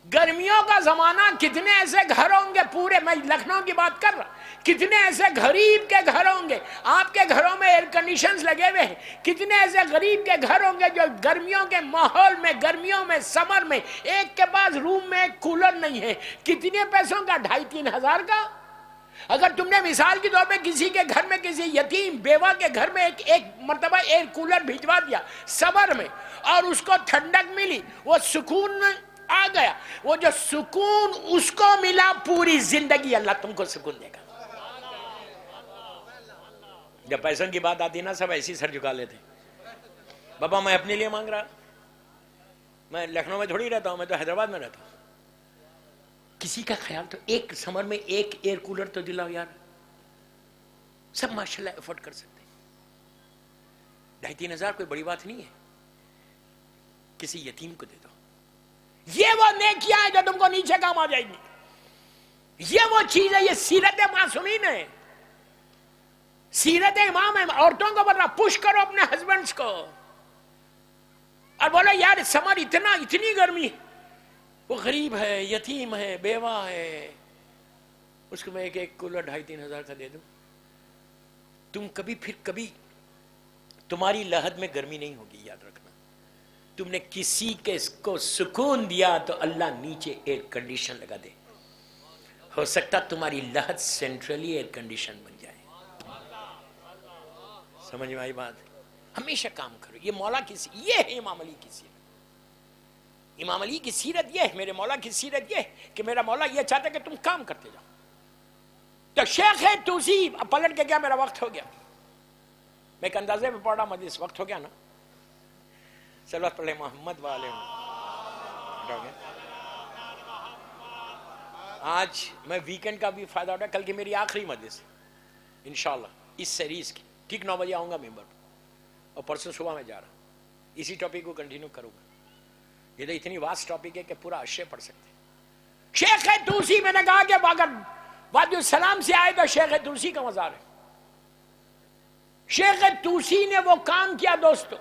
Speaker 5: گرمیوں کا زمانہ، کتنے ایسے گھر ہوں گے پورے، میں لکھنؤ کی بات کر رہا، کتنے ایسے غریب کے گھر ہوں گے، آپ کے گھروں میں ایئر کنڈیشنز لگے ہوئے ہیں، کتنے ایسے غریب کے گھر ہوں گے جو گرمیوں کے ماحول میں، گرمیوں میں، سمر میں، ایک کے پاس روم میں ایک کولر نہیں ہے. کتنے پیسوں کا؟ 2500 3,000 کا. اگر تم نے مثال کے طور پہ کسی کے گھر میں، کسی یتیم بیوہ کے گھر میں ایک مرتبہ ایئر کولر بھجوا دیا سمر میں، اور اس کو ٹھنڈک ملی، وہ سکون آ گیا، وہ جو سکون اس کو ملا، پوری زندگی اللہ تم کو سکون دے گا. جب پیسوں کی بات آتی نا سب ایسی سر جھکا لیتے. بابا میں اپنے لیے مانگ رہا، میں لکھنؤ میں تھوڑی رہتا ہوں، میں تو حیدرآباد میں رہتا ہوں. کسی کا خیال تو ایک سمر میں ایک ایئر کولر تو دلاؤ یار. سب ماشاءاللہ افورڈ کر سکتے ہیں. 2,500-3,000 کوئی بڑی بات نہیں ہے. کسی یتیم کو دے دو. یہ وہ نیکیاں ہیں جو تم کو نیچے کام آ جائیں گی. یہ وہ چیز ہے، یہ سیرت معصومین ہے، سیرت امام ہے. عورتوں کو بول رہا پش کرو اپنے ہسبینڈز کو اور بولو یار سمر اتنی گرمی، وہ غریب ہے، یتیم ہے، بیوہ ہے، اس کو میں ایک کولر 2,500-3,000 کا دے دوں. تم کبھی تمہاری لحد میں گرمی نہیں ہوگی. یاد رکھنا، تم نے کسی کے کو سکون دیا تو اللہ نیچے ایئر کنڈیشن لگا دے. ہو سکتا تمہاری لحد سینٹرلی ایئر کنڈیشن بن جائے. سمجھ میں آئی بات؟ ہمیشہ کام کرو. یہ مولا کی یہ ہے امام علی کی سیرت. امام علی کی سیرت یہ ہے، میرے مولا کی سیرت یہ ہے کہ میرا مولا یہ چاہتا ہے کہ تم کام کرتے جاؤ. تو شیخ ہے توسی، پلٹ کے کیا میرا وقت ہو گیا، میں ایک اندازے میں پڑھ رہا مجلس، وقت ہو گیا نا. صلوات پڑھ لیں محمد والے. آج میں ویکنڈ کا بھی فائدہ اٹھا. کل کی میری آخری مجلس انشاءاللہ اس سیریز کی، ٹھیک 9 بجے آؤں گا ممبر پر، اور پرسوں صبح میں جا رہا ہوں. اسی ٹاپک کو کنٹینیو کروں گا. یہ تو اتنی واسٹ ٹاپک ہے کہ پورا اشے پڑھ سکتے. شیخ توسی، میں نے کہا کہ اگر وادی السلام سے آئے تو شیخ توسی کا مزار ہے. شیخ توسی نے وہ کام کیا دوستو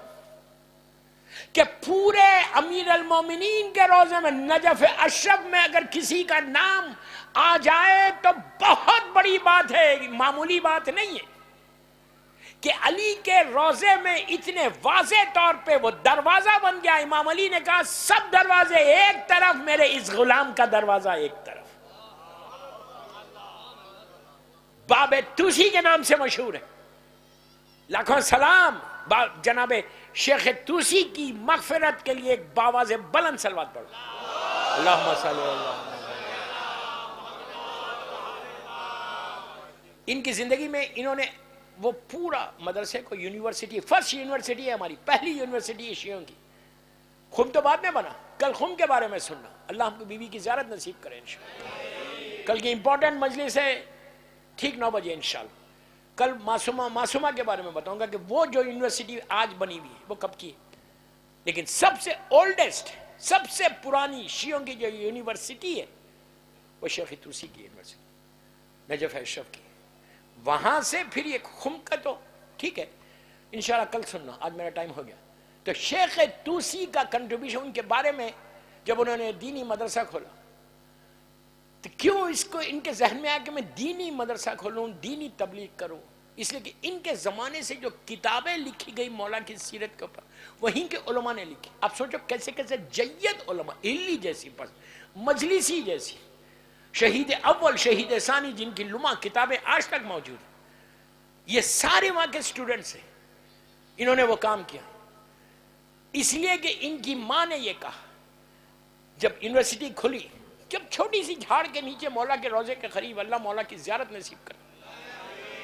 Speaker 5: کہ پورے امیر المومنین کے روزے میں نجف اشرف میں اگر کسی کا نام آ جائے تو بہت بڑی بات ہے، معمولی بات نہیں ہے. کہ علی کے روزے میں اتنے واضح طور پہ وہ دروازہ بن گیا. امام علی نے کہا سب دروازے ایک طرف، میرے اس غلام کا دروازہ ایک طرف. باب توسی کے نام سے مشہور ہے. لاکھوں سلام جناب شیخ توسی کی مغفرت کے لیے ایک باواز بلند صلوات پڑھو. اللہم صلی اللہ. ان کی زندگی میں انہوں نے وہ پورا مدرسے کو یونیورسٹی، فرسٹ یونیورسٹی ہے ہماری، پہلی یونیورسٹی ہے شیعوں کی. خم تو بعد میں بنا. کل خم کے بارے میں سننا. اللہ ہم کو بیوی کی زیارت نصیب کرے انشاءاللہ. کل کی امپورٹنٹ مجلس ہے ٹھیک 9 بجے انشاءاللہ. کل معصومہ کے بارے میں بتاؤں گا کہ وہ جو یونیورسٹی آج بنی ہوئی ہے وہ کب کی ہے. لیکن سب سے اولڈسٹ، سب سے پرانی شیعوں کی جو یونیورسٹی ہے وہ شیخ توسی کی یونیورسٹی، نجف اشرف کی. وہاں سے پھر یہ خم کا تو ٹھیک ہے انشاءاللہ کل سننا، آج میرا ٹائم ہو گیا. تو شیخ توسی کا کنٹریبیوشن ان کے بارے میں جب انہوں نے دینی مدرسہ کھولا تو کیوں اس کو ان کے ذہن میں آیا کہ میں دینی مدرسہ کھولوں، دینی تبلیغ کروں. اس لیے کہ ان کے زمانے سے جو کتابیں لکھی گئی مولا کی سیرت کے اوپر وہیں کے علماء نے لکھی. آپ سوچو کیسے کیسے جید علماء، ہلی جیسی مجلسی جیسی، شہید اول، شہید ثانی، جن کی لمع کتابیں آج تک موجود ہیں، یہ سارے وہاں کے اسٹوڈنٹس ہیں. انہوں نے وہ کام کیا اس لیے کہ ان کی ماں نے یہ کہا جب یونیورسٹی کھلی، جب چھوٹی سی جھاڑ کے نیچے مولا کے روزے کے قریب، اللہ مولا کی زیارت نصیب کرے،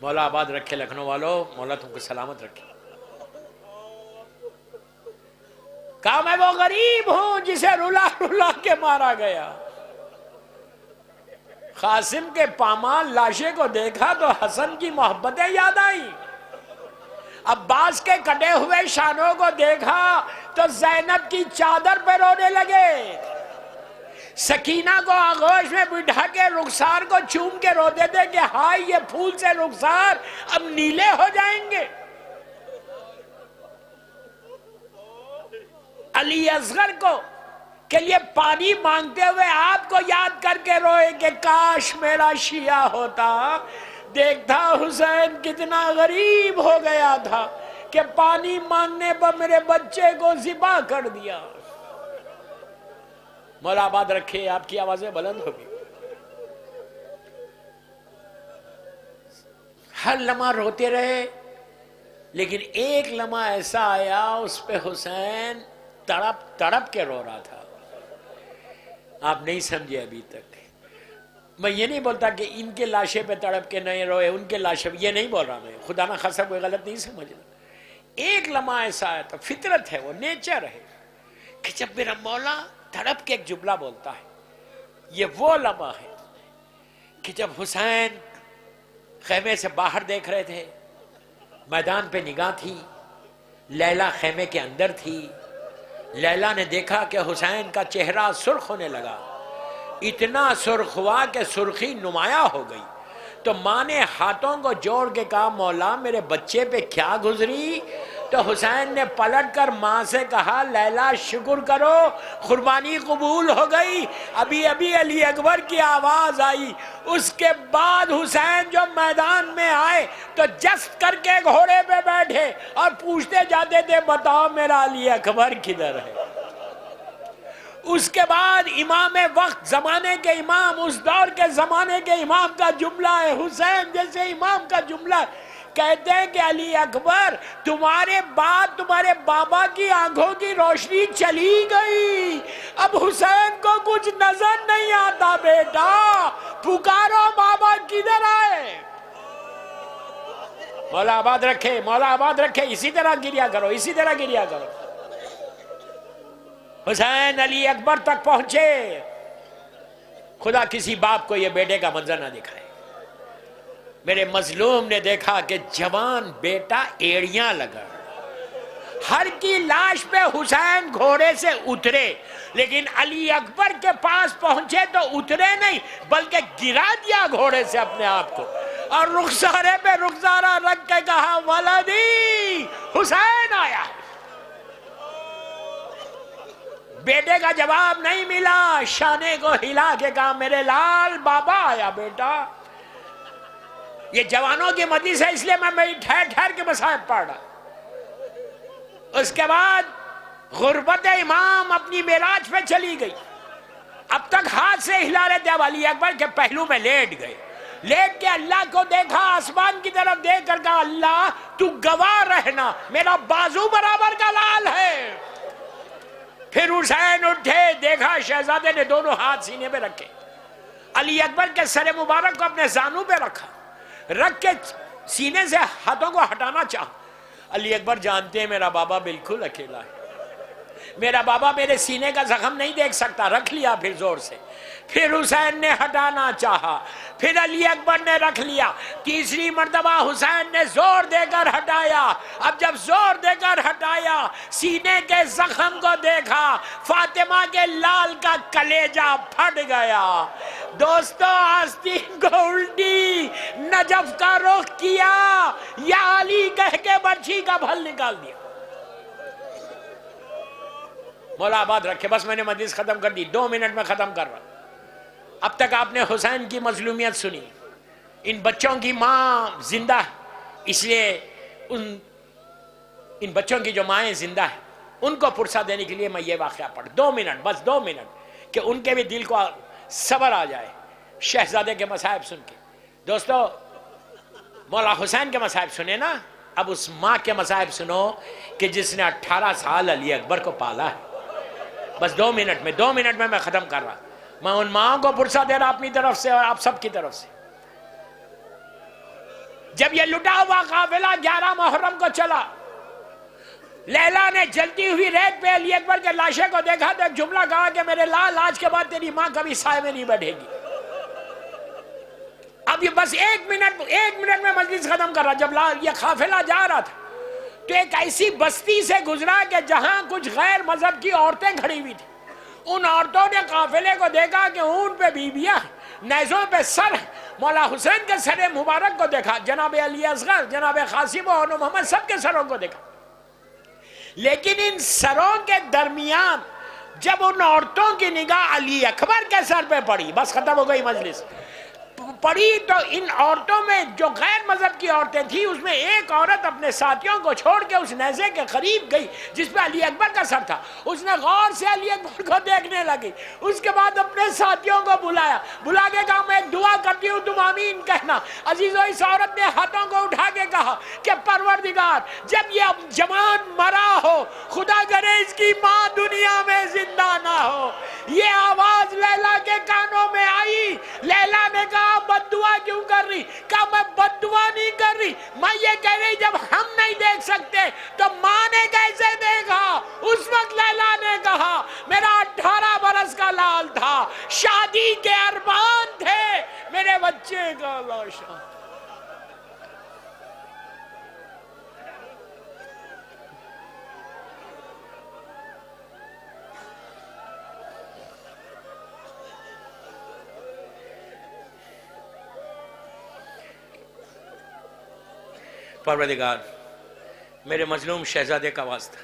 Speaker 5: مولا آباد رکھے لکھنؤ والوں، مولا تم کو سلامت رکھے. کہا میں وہ غریب ہوں جسے رلا رلا کے مارا گیا. قاسم کے پامال لاشے کو دیکھا تو حسن کی محبتیں یاد آئی. عباس کے کٹے ہوئے شانوں کو دیکھا تو زینب کی چادر پہ رونے لگے. سکینہ کو آغوش میں بٹھا کے رخسار کو چوم کے روتے تھے کہ ہائے یہ پھول سے رخسار اب نیلے ہو جائیں گے. علی اصغر کو کے لیے پانی مانگتے ہوئے آپ کو یاد کر کے روئے کہ کاش میرا شیعہ ہوتا، دیکھتا حسین کتنا غریب ہو گیا تھا کہ پانی مانگنے پر میرے بچے کو ذبح کر دیا. مولا آباد رکھے، آپ کی آوازیں بلند ہوگی. ہر لمحہ روتے رہے، لیکن ایک لمحہ ایسا آیا اس پہ حسین تڑپ تڑپ کے رو رہا تھا. آپ نہیں سمجھے ابھی تک. میں یہ نہیں بولتا کہ ان کے لاشے پہ تڑپ کے نہیں روئے، ان کے لاشے پہ، یہ نہیں بول رہا میں، خدا نہ خاصا کوئی غلط نہیں سمجھنا. ایک لمحہ ایسا آیا تو فطرت ہے، وہ نیچر ہے کہ جب میرا مولا تڑپ کے ایک جملہ بولتا ہے. یہ وہ لمحہ ہے کہ جب حسین خیمے سے باہر دیکھ رہے تھے، میدان پہ نگاہ تھی، لیلا خیمے کے اندر تھی. لیلا نے دیکھا کہ حسین کا چہرہ سرخ ہونے لگا. اتنا سرخ ہوا کہ سرخی نمایاں ہو گئی. تو ماں نے ہاتھوں کو جوڑ کے کہا مولا میرے بچے پہ کیا گزری؟ تو حسین نے پلٹ کر ماں سے کہا لیلا شکر کرو قربانی قبول ہو گئی. ابھی ابھی علی اکبر کی آواز آئی. اس کے بعد حسین جو میدان میں آئے تو جست کر کے گھوڑے پہ بیٹھے اور پوچھتے جاتے تھے بتاؤ میرا علی اکبر کدھر ہے؟ اس کے بعد امام وقت، زمانے کے امام، اس دور کے زمانے کے امام کا جملہ ہے، حسین جیسے امام کا جملہ ہے. کہتے ہیں کہ علی اکبر تمہارے بعد تمہارے بابا کی آنکھوں کی روشنی چلی گئی، اب حسین کو کچھ نظر نہیں آتا، بیٹا پکارو بابا کدھر آئے. مولا آباد رکھے، مولا آباد رکھے. اسی طرح گریا کرو، اسی طرح گریا کرو. حسین علی اکبر تک پہنچے. خدا کسی باپ کو یہ بیٹے کا منظر نہ دکھائے. میرے مظلوم نے دیکھا کہ جوان بیٹا ایڑیاں لگا. ہر کی لاش پہ حسین گھوڑے سے اترے، لیکن علی اکبر کے پاس پہنچے تو اترے نہیں بلکہ گرا دیا گھوڑے سے اپنے آپ کو، اور رخسارے پہ رخسارہ رکھ کے کہا ولدی حسین آیا. بیٹے کا جواب نہیں ملا، شانے کو ہلا کے کہا میرے لال بابا آیا. بیٹا یہ جوانوں کی مجلس ہے اس لیے میں ٹھہر ٹھہر کے مصائب پڑھ رہا. اس کے بعد غربت امام اپنی معراج پہ چلی گئی. اب تک ہاتھ سے ہلا رہے تھے، اب علی اکبر کے پہلو میں لیٹ گئے. لیٹ کے اللہ کو دیکھا، آسمان کی طرف دیکھ کر کہا اللہ تو گواہ رہنا میرا بازو برابر کا لال ہے. پھر حسین اٹھے، دیکھا شہزادے نے دونوں ہاتھ سینے پہ رکھے، علی اکبر کے سر مبارک کو اپنے زانو پہ رکھا، رکھ کے سینے سے ہاتھوں کو ہٹانا چاہا. علی اکبر جانتے ہیں میرا بابا بالکل اکیلا ہے، میرا بابا میرے سینے کا زخم نہیں دیکھ سکتا. رکھ لیا پھر زور سے. پھر حسین نے ہٹانا چاہا، پھر علی اکبر نے رکھ لیا. تیسری مرتبہ حسین نے زور دے کر ہٹایا. اب جب زور دے کر ہٹایا، سینے کے زخم کو دیکھا، فاطمہ کے لال کا کلیجہ پھٹ گیا. دوستو آستین کو الٹی، نجف کا رخ کیا، یا علی کہہ کے برچھی کا پھل نکال دیا. مولا آباد رکھے. بس میں نے مجلس ختم کر دی، 2 منٹ میں ختم کر رہا. اب تک آپ نے حسین کی مظلومیت سنی. ان بچوں کی ماں زندہ ہے، اس لیے ان بچوں کی جو مائیں زندہ ہیں ان کو پرسہ دینے کے لیے میں یہ واقعہ پڑھ. 2 منٹ، بس 2 منٹ کہ ان کے بھی دل کو صبر آ جائے شہزادے کے مصائب سن کے. دوستو مولا حسین کے مصائب سنے نا، اب اس ماں کے مصائب سنو کہ جس نے 18 سال علی اکبر کو پالا ہے. بس 2 منٹ میں ختم کر رہا. میں ان ماں کو پرسہ دے رہا اپنی طرف سے اور آپ سب کی طرف سے. جب یہ لٹا ہوا قافلہ 11 محرم کو چلا، لیلا نے جلتی ہوئی ریت پہ علی اکبر کے لاشے کو دیکھا تو ایک جملہ کہا کہ میرے لال آج کے بعد تیری ماں کبھی سائے میں نہیں بیٹھے گی. اب یہ بس ایک منٹ میں مجلس ختم کر رہا. جب یہ قافلہ جا رہا تھا تو ایک ایسی بستی سے گزرا کہ جہاں کچھ غیر مذہب کی عورتیں کھڑی ہوئی تھی. ان عورتوں نے قافلے کو دیکھا کہ اونٹ پہ بیویاں، نیزوں پہ سر. مولا حسین کے سر مبارک کو دیکھا، جناب علی اصغر، جناب قاسم و محمد سب کے سروں کو دیکھا. لیکن ان سروں کے درمیان جب ان عورتوں کی نگاہ علی اکبر کے سر پہ پڑی، بس ختم ہو گئی مجلس. پڑی تو ان عورتوں میں جو غیر مذہب کی عورتیں تھیں اس میں ایک عورت اپنے ساتھیوں کو چھوڑ کے اس نیزے کے قریب گئی جس پہ علی اکبر کا سر تھا. اس نے غور سے علی اکبر کو دیکھنے لگی. اس کے بعد اپنے ساتھیوں کو بلا کے کہا میں ایک دعا کرتی ہوں تم آمین کہنا. عزیزو اس عورت نے ہاتھوں کو اٹھا کے کہا کہ پروردگار جب یہ جوان مرا ہو خدا کرے اس کی ماں دنیا میں زندہ نہ ہو. یہ آواز لیلا کے کانوں میں آئی. لیلا نے کہا بد دعا کیوں کر رہی؟ کہا میں بد دعا نہیں کر رہی، میں یہ کہہ رہی جب ہم نہیں دیکھ سکتے تو ماں نے کیسے دیکھا؟ اس وقت لیلا نے کہا میرا 18 برس کا لال تھا، شادی کے ارمان تھے، میرے بچے کا لاشا. پروردگار میرے مظلوم شہزادے کا واسطہ،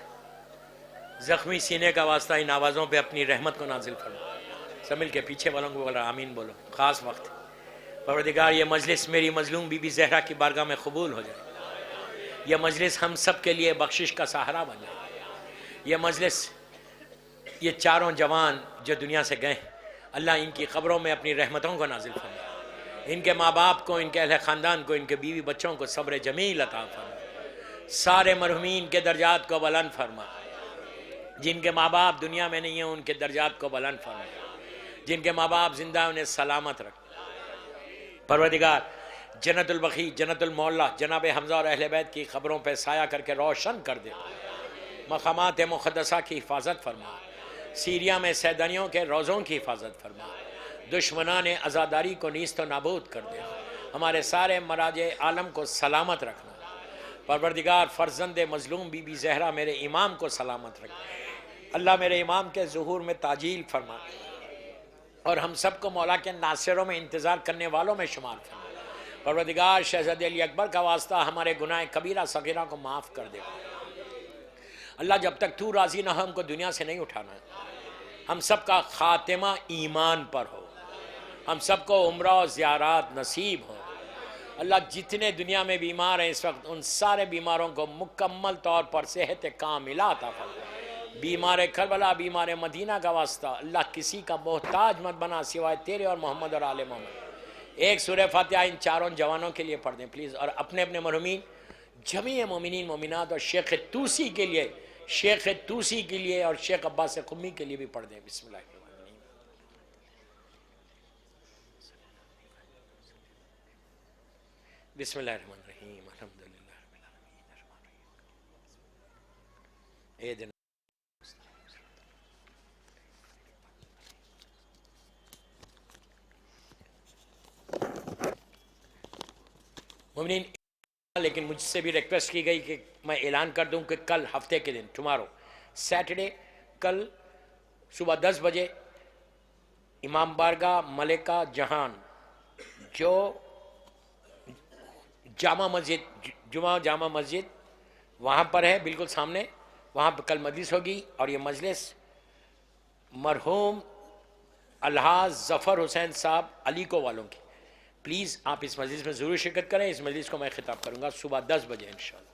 Speaker 5: زخمی سینے کا واسطہ ان آوازوں پہ اپنی رحمت کو نازل فرما. سب مل کے پیچھے والوں کو بول رہا آمین بولو. خاص وقت پروردگار یہ مجلس میری مظلوم بی بی زہرا کی بارگاہ میں قبول ہو جائے. یہ مجلس ہم سب کے لیے بخشش کا سہارا بن جائے. یہ مجلس یہ چاروں جوان جو دنیا سے گئے اللہ ان کی قبروں میں اپنی رحمتوں کو نازل فرما. ان کے ماں باپ کو، ان کے اہل خاندان کو، ان کے بیوی بچوں کو صبر جمیل عطا فرما. سارے مرحومین کے درجات کو بلند فرما. جن کے ماں باپ دنیا میں نہیں ہیں ان کے درجات کو بلند فرما. جن کے ماں باپ زندہ ہیں انہیں سلامت رکھ. پروردگار جنت البقیع، جنت المعلا جناب حمزہ اور اہل بیت کی قبروں پہ سایہ کر کے روشن کر دے. مقامات مقدسہ کی حفاظت فرما. سیریا میں سیدانیوں کے روزوں کی حفاظت فرما. دشمنان عزاداری کو نیست و نابود کر دے. ہمارے سارے مراجع عالم کو سلامت رکھنا. پروردگار فرزند مظلوم بی بی زہرا میرے امام کو سلامت رکھ. اللہ میرے امام کے ظہور میں تعجیل فرما اور ہم سب کو مولا کے ناصروں میں انتظار کرنے والوں میں شمار فرما. پروردگار شہزادے علی اکبر کا واسطہ ہمارے گناہ کبیرہ صغیرہ کو معاف کر دے. اللہ جب تک تو راضی نہ ہو ہم کو دنیا سے نہیں اٹھانا. ہم سب کا خاتمہ ایمان پر ہو. ہم سب کو عمرہ و زیارات نصیب ہو. اللہ جتنے دنیا میں بیمار ہیں اس وقت ان سارے بیماروں کو مکمل طور پر صحت کاملہ عطا فرما. بیمار کربلا، بیمار مدینہ کا واسطہ اللہ کسی کا محتاج مت بنا سوائے تیرے اور محمد اور آل محمد. ایک سورہ فاتحہ ان چاروں جوانوں کے لیے پڑھ دیں پلیز، اور اپنے اپنے مرحومین جمیع مومنین مومنات اور شیخ توسی کے لیے، شیخ توسی کے لیے اور شیخ عباس قمی کے لیے بھی پڑھ دیں. بسم اللہ الرحمن الرحیم. بسم اللہ الرحمن الرحیم. الحمدللہ رب العالمین الرحمن الرحیم. اے دن مومنین، لیکن مجھ سے بھی ریکویسٹ کی گئی کہ میں اعلان کر دوں کہ کل ہفتے کے دن ٹمارو سیٹرڈے، کل صبح 10 بجے امام بارگاہ ملکہ جہان جو جامع مسجد، جمعہ جامع مسجد وہاں پر ہے بالکل سامنے، وہاں پہ کل مجلس ہوگی. اور یہ مجلس مرحوم الحاظ ظفر حسین صاحب علی کو والوں کی. پلیز آپ اس مجلس میں ضرور شرکت کریں. اس مجلس کو میں خطاب کروں گا صبح 10 بجے انشاءاللہ.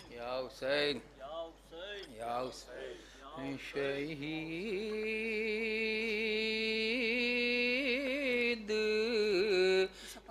Speaker 6: یا حسین یا حسین شہید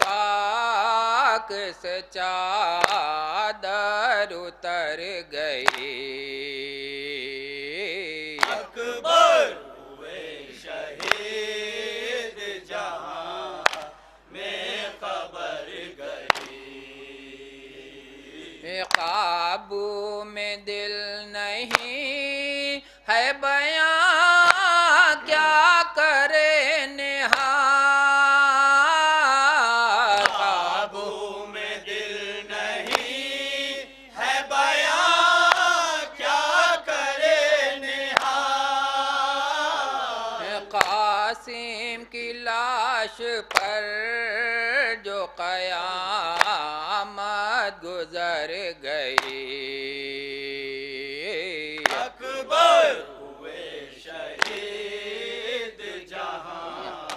Speaker 6: پاک سے چادر اتر گئی
Speaker 7: اکبر ہوئے شہید جہاں میں خبر گئی
Speaker 6: قابو میں دل نہیں ہے بیاں کیا کرے نہار
Speaker 7: قابو میں دل نہیں ہے بیاں کیا کرے نہار
Speaker 6: قاسم کی لاش پر جو قیامت گزر گئی
Speaker 7: اکبر ہوئے شہید جہاں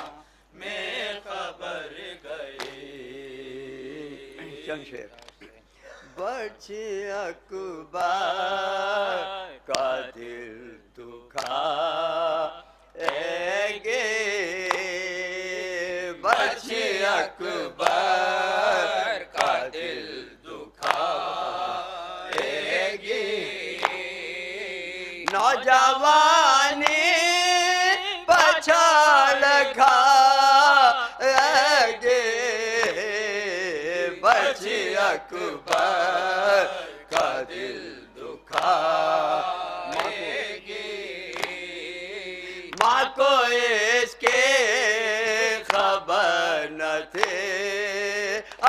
Speaker 7: میں خبر گئی
Speaker 8: چند شعر بچے اکبر کا دل دکھا گے بچے اکبر کا دل دکھا گے نوجوانی پچھاڑ کھا گے بچے اکبر کا دل دکھا گے ماں کو اس کے خبر نہ تھے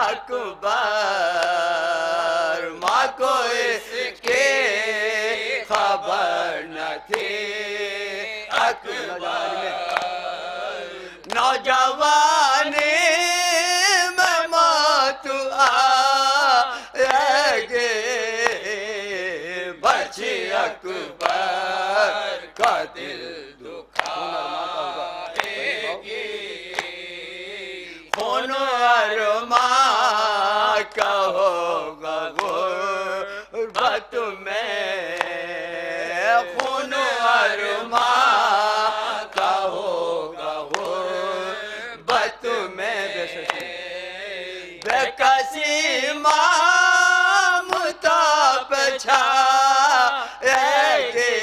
Speaker 8: اکبر ماں کو اس کے خبر نہ تھی اکبر نوجوانی میں موت آئے بچے اکبر کا دل خون ارماں کا ہوگا غربت میں خون ارماں کا ہوگا غربت میں بے کسی مامتا پچھا گے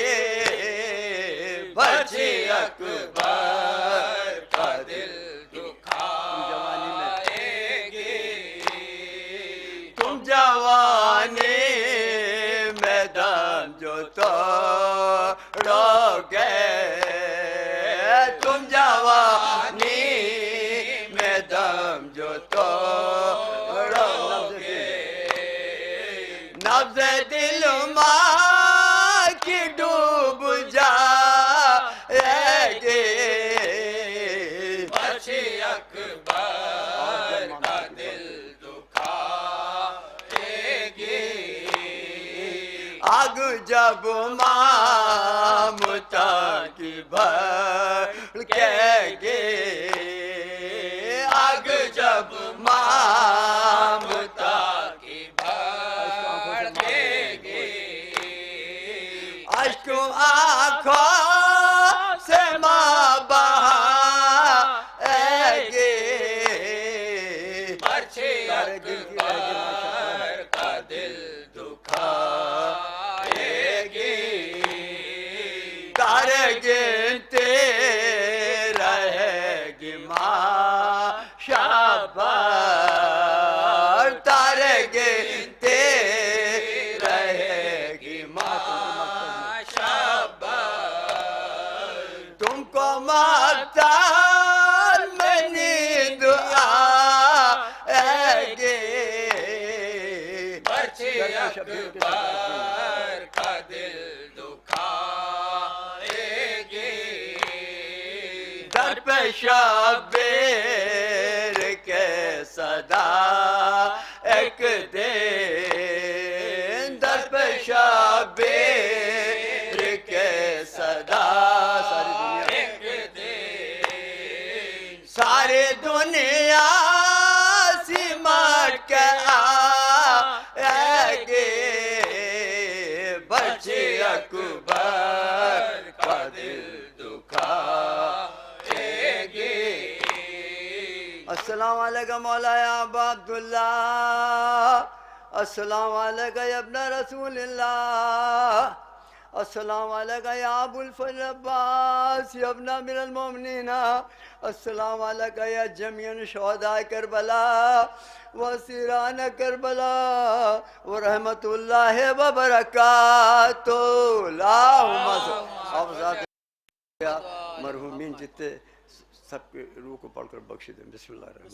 Speaker 8: بچے اکبر کا دل تم جوانی میدان جو توڑو گے تم جوانی میدان جو توڑو گے نبض دل ماں کی ڈوب جائے گے
Speaker 6: بچے اکبر کا دل
Speaker 8: آگ جب مامتا کی بھڑکے گے آگ جب مامتا کی بھڑکے گے اشک آنکھوں سے ماں بہائے گے
Speaker 6: بچے اکبر کا دل
Speaker 8: گنتے رہے گی ماں شابر تارے گنتے رہے گی ماں شابر تم کو مختار میں نیند آئے گے
Speaker 6: بچے اکبر کا دل
Speaker 8: در پہ شبیر کے صدا ایک دن در پہ شبیر کے صدا ساری دنیا سمٹ کے آئے گے بچے اکبر کا دل دکھا. السلام علیکم. مولا ابا عبداللہ السلام علیکہ یا ابن رسول اللہ السلام علیکہ یا ابو الفضل عباس یا ابن امیر المومنین السلام علیکہ یا جمیع شہداء کربلا واسیران کربلا ورحمت اللہ وبرکاتہ اللہم صل مرحومین جتنے سب کے روح کو پڑھ کر بخش دیں. بسم اللہ الرحمن